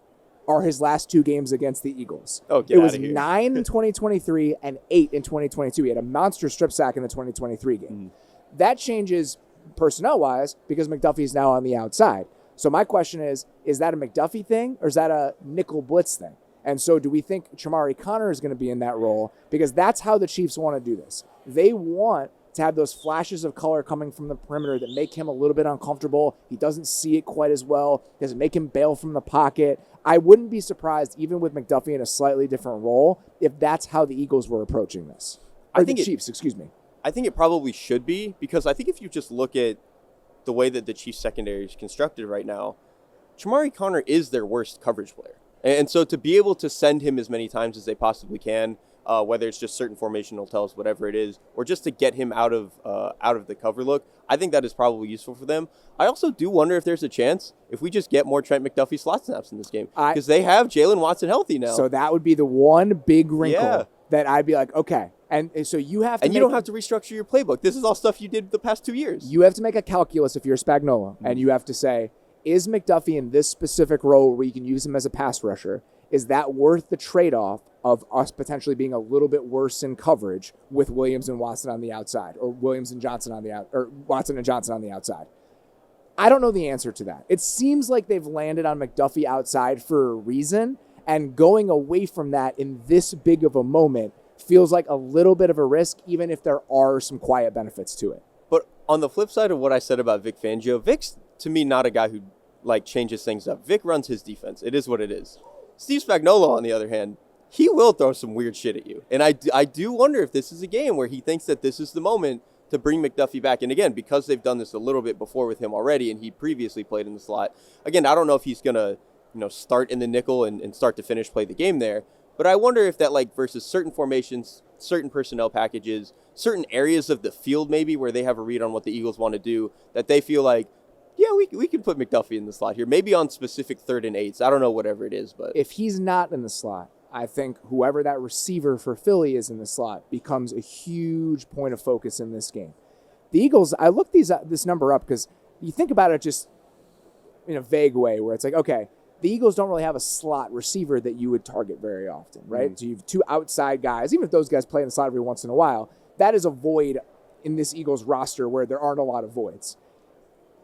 are his last 2 games against the Eagles. Oh, it was 9 in 2023 and 8 in 2022. He had a monster strip sack in the 2023 game. That changes personnel-wise because McDuffie is now on the outside. So my question is that a McDuffie thing or is that a nickel blitz thing? And so do we think Chamari Connor is going to be in that role? Because that's how the Chiefs want to do this. They want to have those flashes of color coming from the perimeter that make him a little bit uncomfortable. He doesn't see it quite as well. Doesn't make him bail from the pocket. I wouldn't be surprised, even with McDuffie in a slightly different role, if that's how the Eagles were approaching this. Or the Chiefs, excuse me. I think it probably should be, because I think if you just look at the way that the Chiefs secondary is constructed right now, Chamari Connor is their worst coverage player. And so to be able to send him as many times as they possibly can, whether it's just certain formational tells, whatever it is, or just to get him out of the cover look, I think that is probably useful for them. I also do wonder if there's a chance if we just get more Trent McDuffie slot snaps in this game, because they have Jalen Watson healthy now. So that would be the one big wrinkle that I'd be like, okay. And so you have to you don't have to restructure your playbook. This is all stuff you did the past 2 years. You have to make a calculus if you're Spagnuolo, and you have to say, is McDuffie in this specific role where you can use him as a pass rusher? Is that worth the trade-off of us potentially being a little bit worse in coverage with Williams and Watson on the outside, or Williams and Johnson on the out, or Watson and Johnson on the outside? I don't know the answer to that. It seems like they've landed on McDuffie outside for a reason, and going away from that in this big of a moment feels like a little bit of a risk, even if there are some quiet benefits to it. But on the flip side of what I said about Vic Fangio, Vic's, to me, not a guy who changes things up. Vic runs his defense. It is what it is. Steve Spagnuolo, on the other hand, he will throw some weird shit at you. And I do wonder if this is a game where he thinks that this is the moment to bring McDuffie back. And again, because they've done this a little bit before with him already, and he previously played in the slot. Again, I don't know if he's going to start in the nickel and start to finish play the game there. But I wonder if that, versus certain formations, certain personnel packages, certain areas of the field maybe where they have a read on what the Eagles want to do, that they feel like, yeah, we can put McDuffie in the slot here. Maybe on specific 3rd and 8s. I don't know, whatever it is. But if he's not in the slot, I think whoever that receiver for Philly is in the slot becomes a huge point of focus in this game. The Eagles, I looked this number up because you think about it just in a vague way where it's like, okay, the Eagles don't really have a slot receiver that you would target very often, right? So you have 2 outside guys. Even if those guys play in the slot every once in a while, that is a void in this Eagles roster where there aren't a lot of voids.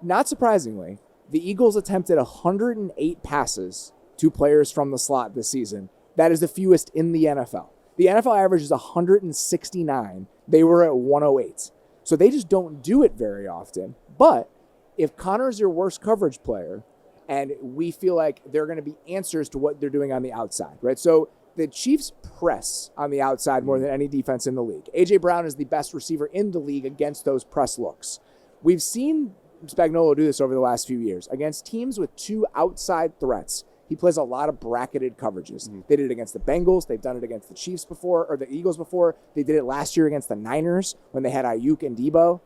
Not surprisingly, the Eagles attempted 108 passes to players from the slot this season. That is the fewest in the NFL. The NFL average is 169. They were at 108. So they just don't do it very often. But if Connor's your worst coverage player, and we feel like they're going to be answers to what they're doing on the outside, right? So the Chiefs press on the outside more than any defense in the league. A.J. Brown is the best receiver in the league against those press looks. We've seen Spagnuolo do this over the last few years. Against teams with two outside threats, he plays a lot of bracketed coverages. They did it against the Bengals. They've done it against the Chiefs before, or the Eagles before. They did it last year against the Niners when they had Ayuk and Debo.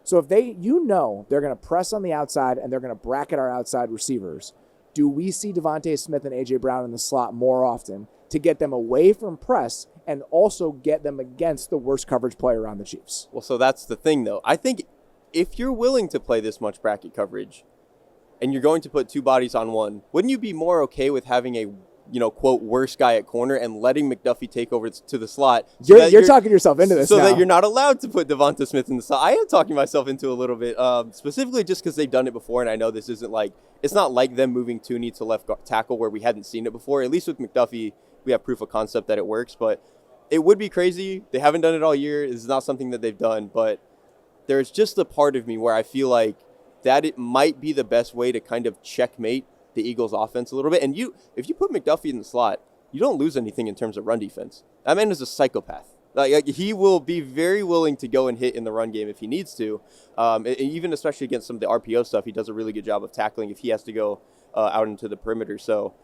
So if they're going to press on the outside and they're going to bracket our outside receivers, do we see Devontae Smith and A.J. Brown in the slot more often to get them away from press and also get them against the worst coverage player on the Chiefs? Well, so that's the thing, though. I think if you're willing to play this much bracket coverage and you're going to put two bodies on one, wouldn't you be more okay with having a, quote, worst guy at corner and letting McDuffie take over to the slot? You're talking yourself into this so now. that you're not allowed to put Devonta Smith in the slot. I am talking myself into a little bit, specifically just because they've done it before, and I know this isn't it's not like them moving Tooney to left tackle where we hadn't seen it before. At least with McDuffie, we have proof of concept that it works, but it would be crazy. They haven't done it all year. It's not something that they've done, but there's just a part of me where I feel like that it might be the best way to kind of checkmate the Eagles' offense a little bit. And if you put McDuffie in the slot, you don't lose anything in terms of run defense. That man is a psychopath. He will be very willing to go and hit in the run game if he needs to. Even especially against some of the RPO stuff, he does a really good job of tackling if he has to go out into the perimeter. So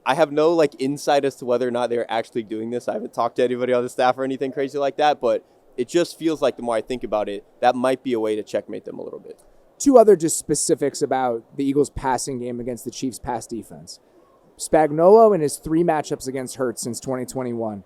I have no insight as to whether or not they're actually doing this. I haven't talked to anybody on the staff or anything crazy like that, but it just feels like the more I think about it, that might be a way to checkmate them a little bit. Two other just specifics about the Eagles' passing game against the Chiefs' pass defense. Spagnuolo in his 3 matchups against Hurts since 2021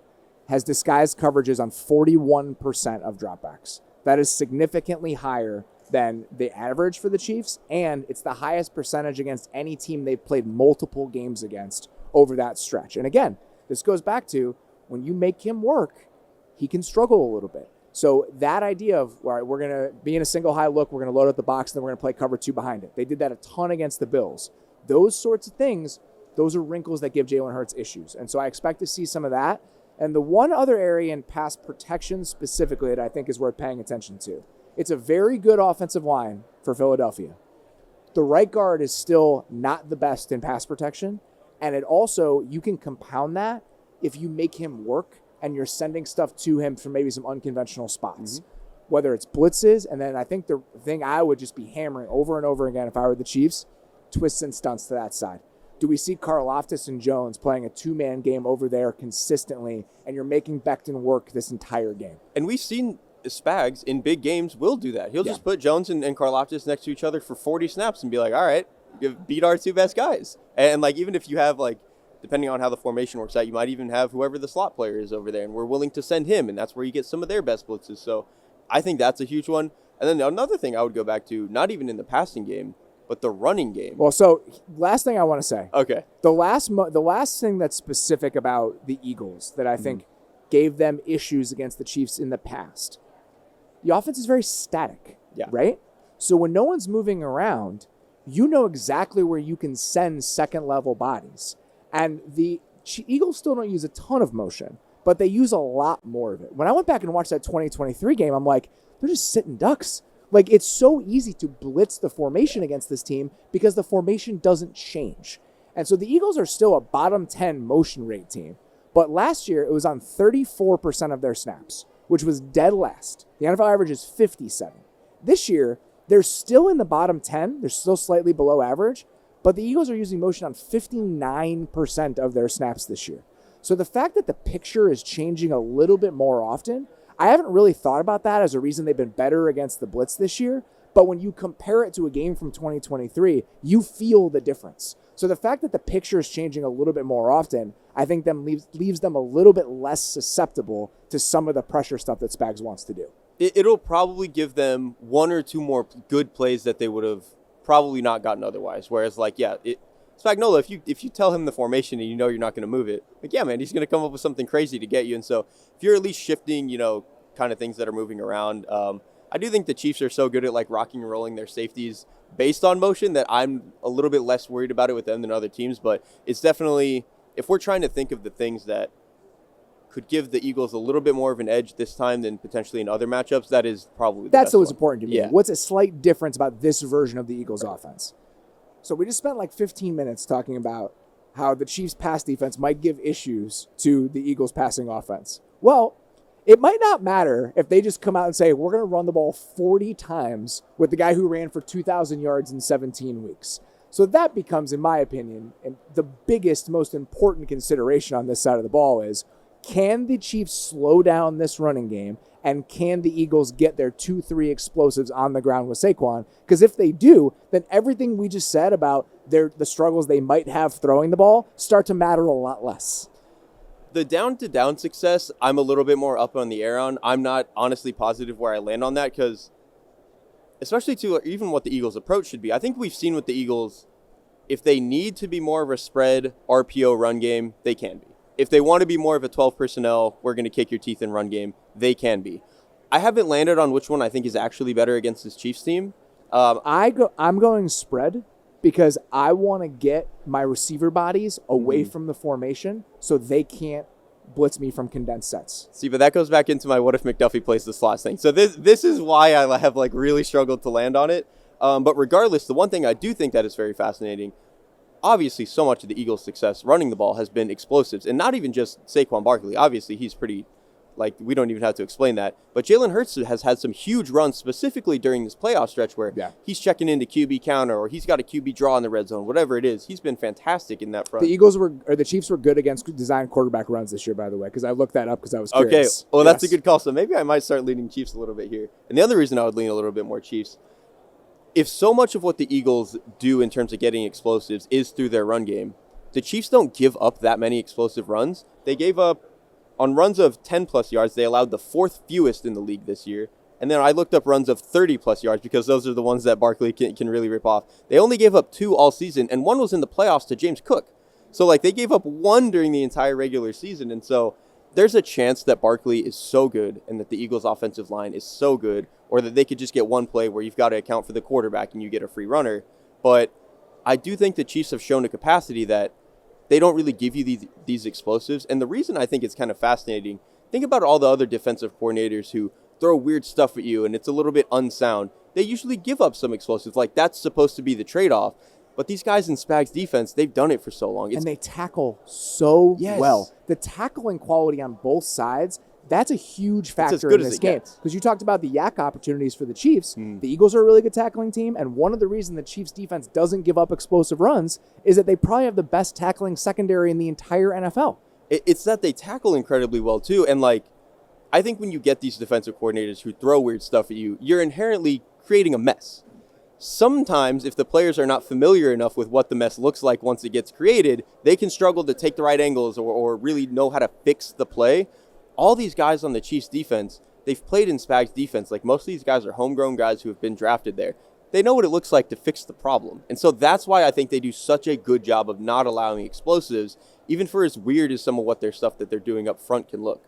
has disguised coverages on 41% of dropbacks. That is significantly higher than the average for the Chiefs, and it's the highest percentage against any team they've played multiple games against over that stretch. And again, this goes back to when you make him work, he can struggle a little bit. So that idea of, all right, we're going to be in a single high look, we're going to load up the box, and then we're going to play cover 2 behind it. They did that a ton against the Bills. Those sorts of things, those are wrinkles that give Jalen Hurts issues. And so I expect to see some of that. And the one other area in pass protection specifically that I think is worth paying attention to, it's a very good offensive line for Philadelphia. The right guard is still not the best in pass protection. And it also, you can compound that if you make him work and you're sending stuff to him from maybe some unconventional spots, whether it's blitzes. And then I think the thing I would just be hammering over and over again if I were the Chiefs, twists and stunts to that side. Do we see Karlaftis and Jones playing a 2-man game over there consistently, and you're making Becton work this entire game? And we've seen Spags in big games will do that. He'll just put Jones and Karlaftis next to each other for 40 snaps and be like, all right, beat our 2 best guys. And even if you have depending on how the formation works out, you might even have whoever the slot player is over there, and we're willing to send him, and that's where you get some of their best blitzes. So I think that's a huge one. And then another thing I would go back to, not even in the passing game, but the running game. Well, so last thing I want to say. Okay. The last thing that's specific about the Eagles that I think gave them issues against the Chiefs in the past, the offense is very static, right? So when no one's moving around, you know exactly where you can send second-level bodies. And the Eagles still don't use a ton of motion, but they use a lot more of it. When I went back and watched that 2023 game, I'm like, they're just sitting ducks. It's so easy to blitz the formation against this team because the formation doesn't change. And so the Eagles are still a bottom 10 motion rate team. But last year, it was on 34% of their snaps, which was dead last. The NFL average is 57. This year, they're still in the bottom 10. They're still slightly below average. But the Eagles are using motion on 59% of their snaps this year. So the fact that the picture is changing a little bit more often, I haven't really thought about that as a reason they've been better against the blitz this year. But when you compare it to a game from 2023, you feel the difference. So the fact that the picture is changing a little bit more often, I think leaves them a little bit less susceptible to some of the pressure stuff that Spags wants to do. It'll probably give them 1 or 2 more good plays that they would have probably not gotten otherwise. Whereas, Spagnuolo, if you tell him the formation and you know you're not going to move it, man, he's going to come up with something crazy to get you. And so if you're at least shifting, kind of things that are moving around, I do think the Chiefs are so good at rocking and rolling their safeties based on motion that I'm a little bit less worried about it with them than other teams. But it's definitely, if we're trying to think of the things that could give the Eagles a little bit more of an edge this time than potentially in other matchups, that is probably the That's best what's one. important to me. Yeah. What's a slight difference about this version of the Eagles offense? So we just spent like 15 minutes talking about how the Chiefs' pass defense might give issues to the Eagles' passing offense. Well, it might not matter if they just come out and say, we're going to run the ball 40 times with the guy who ran for 2,000 yards in 17 weeks. So that becomes, in my opinion, and the biggest, most important consideration on this side of the ball is, can the Chiefs slow down this running game, and can the Eagles get their 2-3 explosives on the ground with Saquon? Because if they do, then everything we just said about the struggles they might have throwing the ball start to matter a lot less. The down-to-down success, I'm a little bit more up on the air on. I'm not honestly positive where I land on that because, especially to even what the Eagles' approach should be, I think we've seen with the Eagles, if they need to be more of a spread RPO run game, they can be. If they want to be more of a 12 personnel, we're going to kick your teeth in run game, they can be. I haven't landed on which one I think is actually better against this Chiefs team. I'm going spread because I want to get my receiver bodies away from the formation so they can't blitz me from condensed sets. See, but that goes back into my what if McDuffie plays the slots thing. So this is why I have like really struggled to land on it. But regardless, the one thing I do think that is very fascinating, obviously so much of the Eagles' success running the ball has been explosives, and not even just Saquon Barkley. Obviously, he's pretty, like, we don't even have to explain that. But Jalen Hurts has had some huge runs specifically during this playoff stretch where he's checking into QB counter or he's got a QB draw in the red zone, whatever it is. He's been fantastic in that front. The Chiefs were good against design quarterback runs this year, by the way, because I looked that up because I was curious. Okay, well, that's a good call. So maybe I might start leaning Chiefs a little bit here. And the other reason I would lean a little bit more Chiefs, if so much of what the Eagles do in terms of getting explosives is through their run game, the Chiefs don't give up that many explosive runs. They gave up, on runs of 10-plus yards, they allowed the fourth fewest in the league this year. And then I looked up runs of 30-plus yards because those are the ones that Barkley can really rip off. They only gave up 2 all season, and 1 was in the playoffs to James Cook. So, like, they gave up 1 during the entire regular season. And so there's a chance that Barkley is so good and that the Eagles' offensive line is so good, or that they could just get one play where you've got to account for the quarterback and you get a free runner. But I do think the Chiefs have shown a capacity that they don't really give you these explosives. And the reason I think it's kind of fascinating, think about all the other defensive coordinators who throw weird stuff at you and it's a little bit unsound. They usually give up some explosives. Like, that's supposed to be the trade-off. But these guys in Spags defense, they've done it for so long. And they tackle so well. The tackling quality on both sides, that's a huge factor in this game. Because you talked about the yak opportunities for the Chiefs. The Eagles are a really good tackling team, and one of the reasons the Chiefs defense doesn't give up explosive runs is that they probably have the best tackling secondary in the entire NFL. It's that they tackle incredibly well, too. And, like, I think when you get these defensive coordinators who throw weird stuff at you, you're inherently creating a mess. Sometimes, if the players are not familiar enough with what the mess looks like once it gets created, they can struggle to take the right angles or really know how to fix the play. All these guys on the Chiefs defense, they've played in Spags defense. Like, most of these guys are homegrown guys who have been drafted there. They know what it looks like to fix the problem. And so that's why I think they do such a good job of not allowing explosives, even for as weird as some of what their stuff that they're doing up front can look.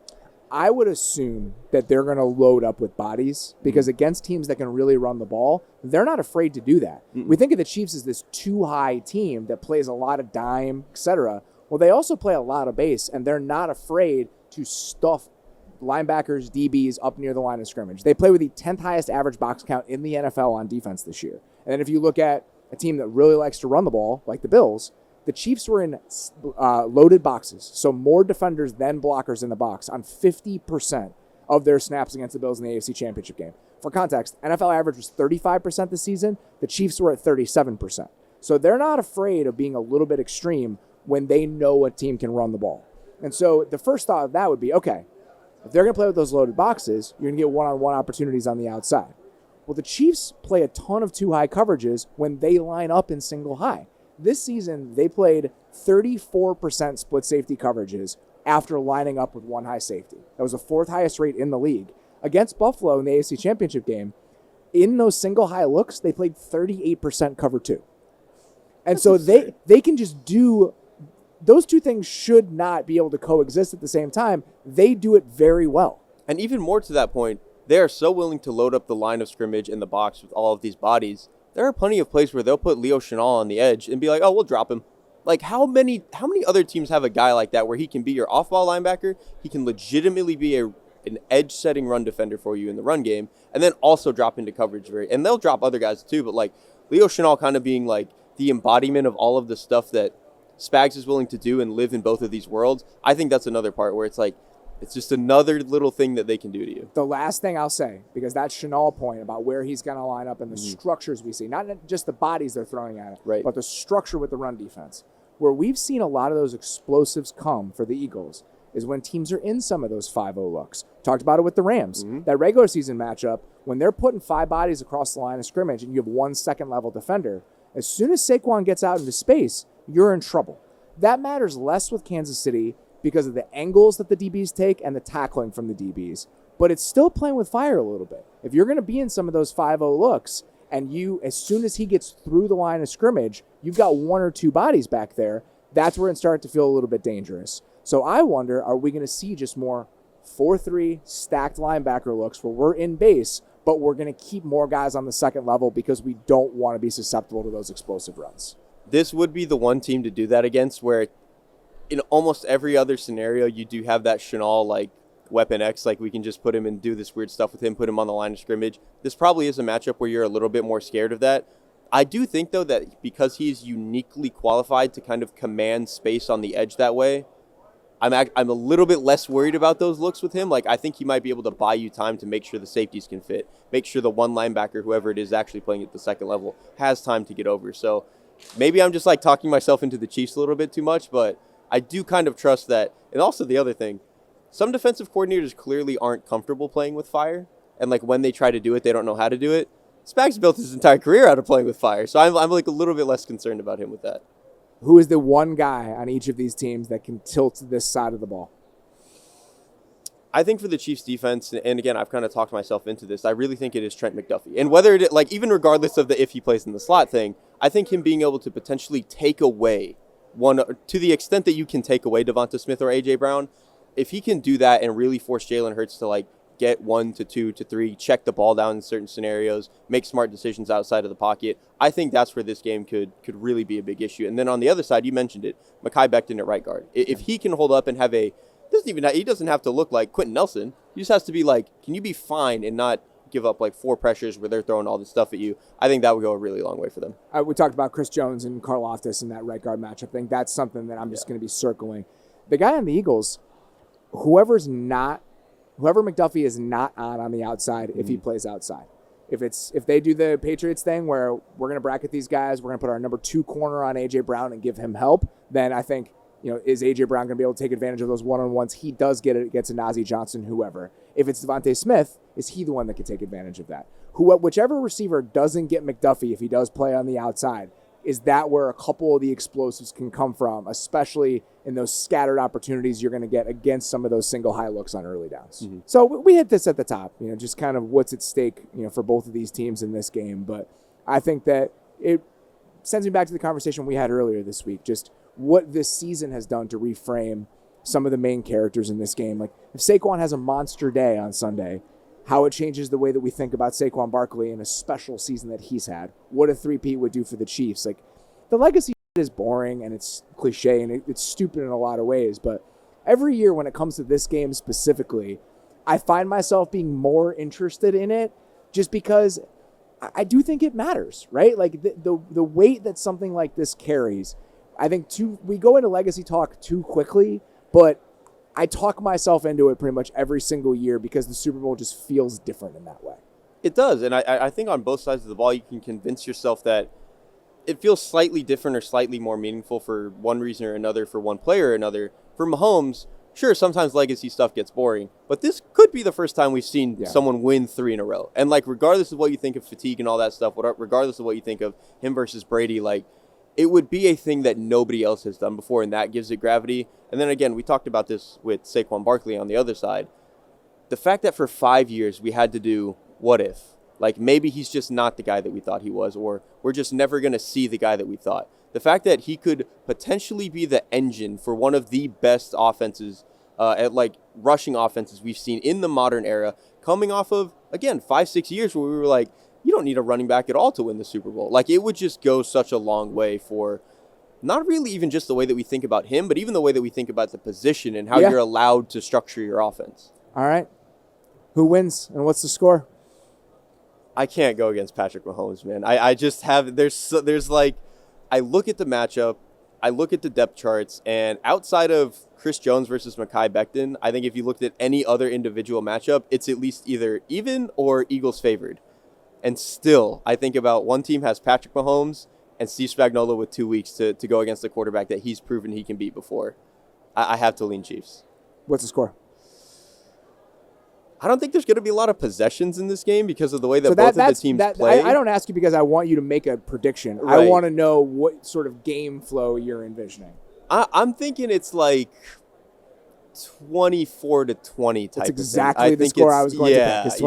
I would assume that they're going to load up with bodies because against teams that can really run the ball, they're not afraid to do that. We think of the Chiefs as this too-high team that plays a lot of dime, etc. Well, they also play a lot of base, and they're not afraid to stuff linebackers, DBs up near the line of scrimmage. They play with the 10th highest average box count in the NFL on defense this year. And then if you look at a team that really likes to run the ball, like the Bills, the Chiefs were in loaded boxes, so more defenders than blockers in the box on 50% of their snaps against the Bills in the AFC Championship game. For context, NFL average was 35% this season. The Chiefs were at 37%. So they're not afraid of being a little bit extreme when they know a team can run the ball. And so the first thought of that would be, okay, if they're going to play with those loaded boxes, you're going to get one-on-one opportunities on the outside. Well, the Chiefs play a ton of two-high coverages when they line up in single high. This season, they played 34% split safety coverages after lining up with one high safety. That was the 4th highest rate in the league. Against Buffalo in the AFC Championship game, in those single high looks, they played 38% cover 2. And so they can just do, those two things should not be able to coexist at the same time. They do it very well. And even more to that point, they are so willing to load up the line of scrimmage in the box with all of these bodies. There are plenty of plays where they'll put Leo Chenal on the edge and be like, oh, we'll drop him. Like, how many other teams have a guy like that where he can be your off-ball linebacker, he can legitimately be an edge-setting run defender for you in the run game, and then also drop into coverage and they'll drop other guys too, but like Leo Chenal kind of being like the embodiment of all of the stuff that Spags is willing to do and live in both of these worlds. I think that's another part where it's like, it's just another little thing that they can do to you. The last thing I'll say, because that Chenal point about where he's going to line up and the structures we see, not just the bodies they're throwing at it, right, but the structure with the run defense, where we've seen a lot of those explosives come for the Eagles is when teams are in some of those 5-0 looks. Talked about it with the Rams. That regular season matchup, when they're putting 5 bodies across the line of scrimmage and you have 1 second-level defender, as soon as Saquon gets out into space, you're in trouble. That matters less with Kansas City because of the angles that the DBs take and the tackling from the DBs. But it's still playing with fire a little bit. If you're going to be in some of those 5-0 looks and you, as soon as he gets through the line of scrimmage, you've got 1 or 2 bodies back there, that's where it starts to feel a little bit dangerous. So I wonder, are we going to see just more 4-3 stacked linebacker looks where we're in base, but we're going to keep more guys on the second level because we don't want to be susceptible to those explosive runs? This would be the one team to do that against, where in almost every other scenario, you do have that Chenal, like, Weapon X, like we can just put him and do this weird stuff with him, put him on the line of scrimmage. This probably is a matchup where you're a little bit more scared of that. I do think, though, that because he's uniquely qualified to kind of command space on the edge that way, I'm a little bit less worried about those looks with him. Like, I think he might be able to buy you time to make sure the safeties can fit, make sure the one linebacker, whoever it is actually playing at the second level, has time to get over. So maybe I'm just like talking myself into the Chiefs a little bit too much, but I do kind of trust that. And also the other thing, some defensive coordinators clearly aren't comfortable playing with fire. And like when they try to do it, they don't know how to do it. Spags built his entire career out of playing with fire. So I'm like a little bit less concerned about him with that. Who is the one guy on each of these teams that can tilt this side of the ball? I think for the Chiefs defense, and again, I've kind of talked myself into this, I really think it is Trent McDuffie. And whether it, like, even regardless of the if he plays in the slot thing, I think him being able to potentially take away one, to the extent that you can take away Devonta Smith or A.J. Brown, if he can do that and really force Jalen Hurts to, like, get 1 to 2 to 3, check the ball down in certain scenarios, make smart decisions outside of the pocket, I think that's where this game could really be a big issue. And then on the other side, you mentioned it, Mekhi Becton at right guard. If he can hold up and have he doesn't have to look like Quentin Nelson. He just has to be like, can you be fine and not give up like 4 pressures where they're throwing all this stuff at you? I think that would go a really long way for them. We talked about Chris Jones and Karlaftis in that right guard matchup thing. That's something that I'm just going to be circling. The guy on the Eagles, whoever McDuffie is not on the outside, if he plays outside. If they do the Patriots thing where we're going to bracket these guys, we're going to put our number 2 corner on A.J. Brown and give him help, then I think, is A.J. Brown going to be able to take advantage of those one-on-ones? He does get it against a Najee Johnson, whoever. If it's Devontae Smith, is he the one that can take advantage of that? Whichever receiver doesn't get McDuffie, if he does play on the outside, is that where a couple of the explosives can come from, especially in those scattered opportunities you're going to get against some of those single high looks on early downs. Mm-hmm. So we hit this at the top, just kind of what's at stake, for both of these teams in this game. But I think that it sends me back to the conversation we had earlier this week, just what this season has done to reframe some of the main characters in this game. Like if Saquon has a monster day on Sunday, how it changes the way that we think about Saquon Barkley in a special season that he's had. What a 3-peat would do for the Chiefs. Like the legacy is boring and it's cliche and it's stupid in a lot of ways, but every year when it comes to this game specifically, I find myself being more interested in it just because I do think it matters, right? Like the weight that something like this carries. I think we go into legacy talk too quickly, but I talk myself into it pretty much every single year because the Super Bowl just feels different in that way. It does, and I think on both sides of the ball, you can convince yourself that it feels slightly different or slightly more meaningful for one reason or another, for one player or another. For Mahomes, sure, sometimes legacy stuff gets boring, but this could be the first time we've seen someone win 3 in a row. And like, regardless of what you think of fatigue and all that stuff, regardless of what you think of him versus Brady, like, it would be a thing that nobody else has done before, and that gives it gravity. And then again, we talked about this with Saquon Barkley on the other side. The fact that for 5 years we had to do what if? Like maybe he's just not the guy that we thought he was, or we're just never going to see the guy that we thought. The fact that he could potentially be the engine for one of the best offenses, at like rushing offenses we've seen in the modern era, coming off of, again, 5-6 years where we were like, you don't need a running back at all to win the Super Bowl. Like, it would just go such a long way for not really even just the way that we think about him, but even the way that we think about the position and how Yeah. you're allowed to structure your offense. All right. Who wins and what's the score? I can't go against Patrick Mahomes, man. I just have there's like I look at the matchup, I look at the depth charts, and outside of Chris Jones versus Mekhi Becton, I think if you looked at any other individual matchup, it's at least either even or Eagles favored. And still, I think about one team has Patrick Mahomes and Steve Spagnuolo with 2 weeks to go against the quarterback that he's proven he can beat before. I have to lean Chiefs. What's the score? I don't think there's going to be a lot of possessions in this game because of the way that both of the teams play. I don't ask you because I want you to make a prediction. Right. I want to know what sort of game flow you're envisioning. I'm thinking it's like 24-20 type That's of exactly thing. the score I was going to pick. It's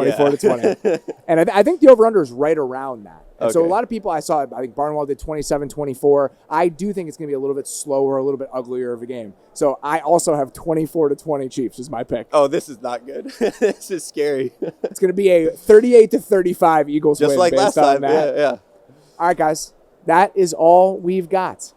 24-20. Yeah. And I think the over-under is right around that. And so a Okay. lot of people I saw, I think Barnwell did 27-24. I do think it's going to be a little bit slower, a little bit uglier of a game. So I also have 24-20 Chiefs is my pick. Oh, this is not good. This is scary. It's going to be a 38-35 Eagles Just win like based last on time. that. Yeah. All right, guys. That is all we've got.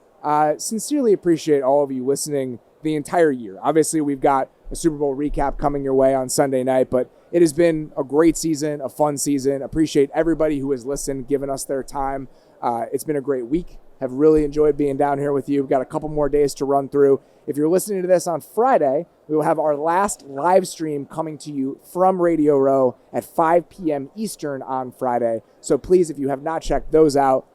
Sincerely appreciate all of you listening the entire year. Obviously, we've got a Super Bowl recap coming your way on Sunday night, but it has been a great season, a fun season. Appreciate everybody who has listened, given us their time. It's been a great week. Have really enjoyed being down here with you. We've got a couple more days to run through. If you're listening to this on Friday, we will have our last live stream coming to you from Radio Row at 5 p.m. Eastern on Friday. So please, if you have not checked those out,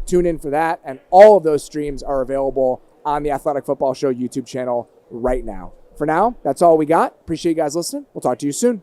tune in for that. And all of those streams are available on the Athletic Football Show YouTube channel right now. For now, that's all we got. Appreciate you guys listening. We'll talk to you soon.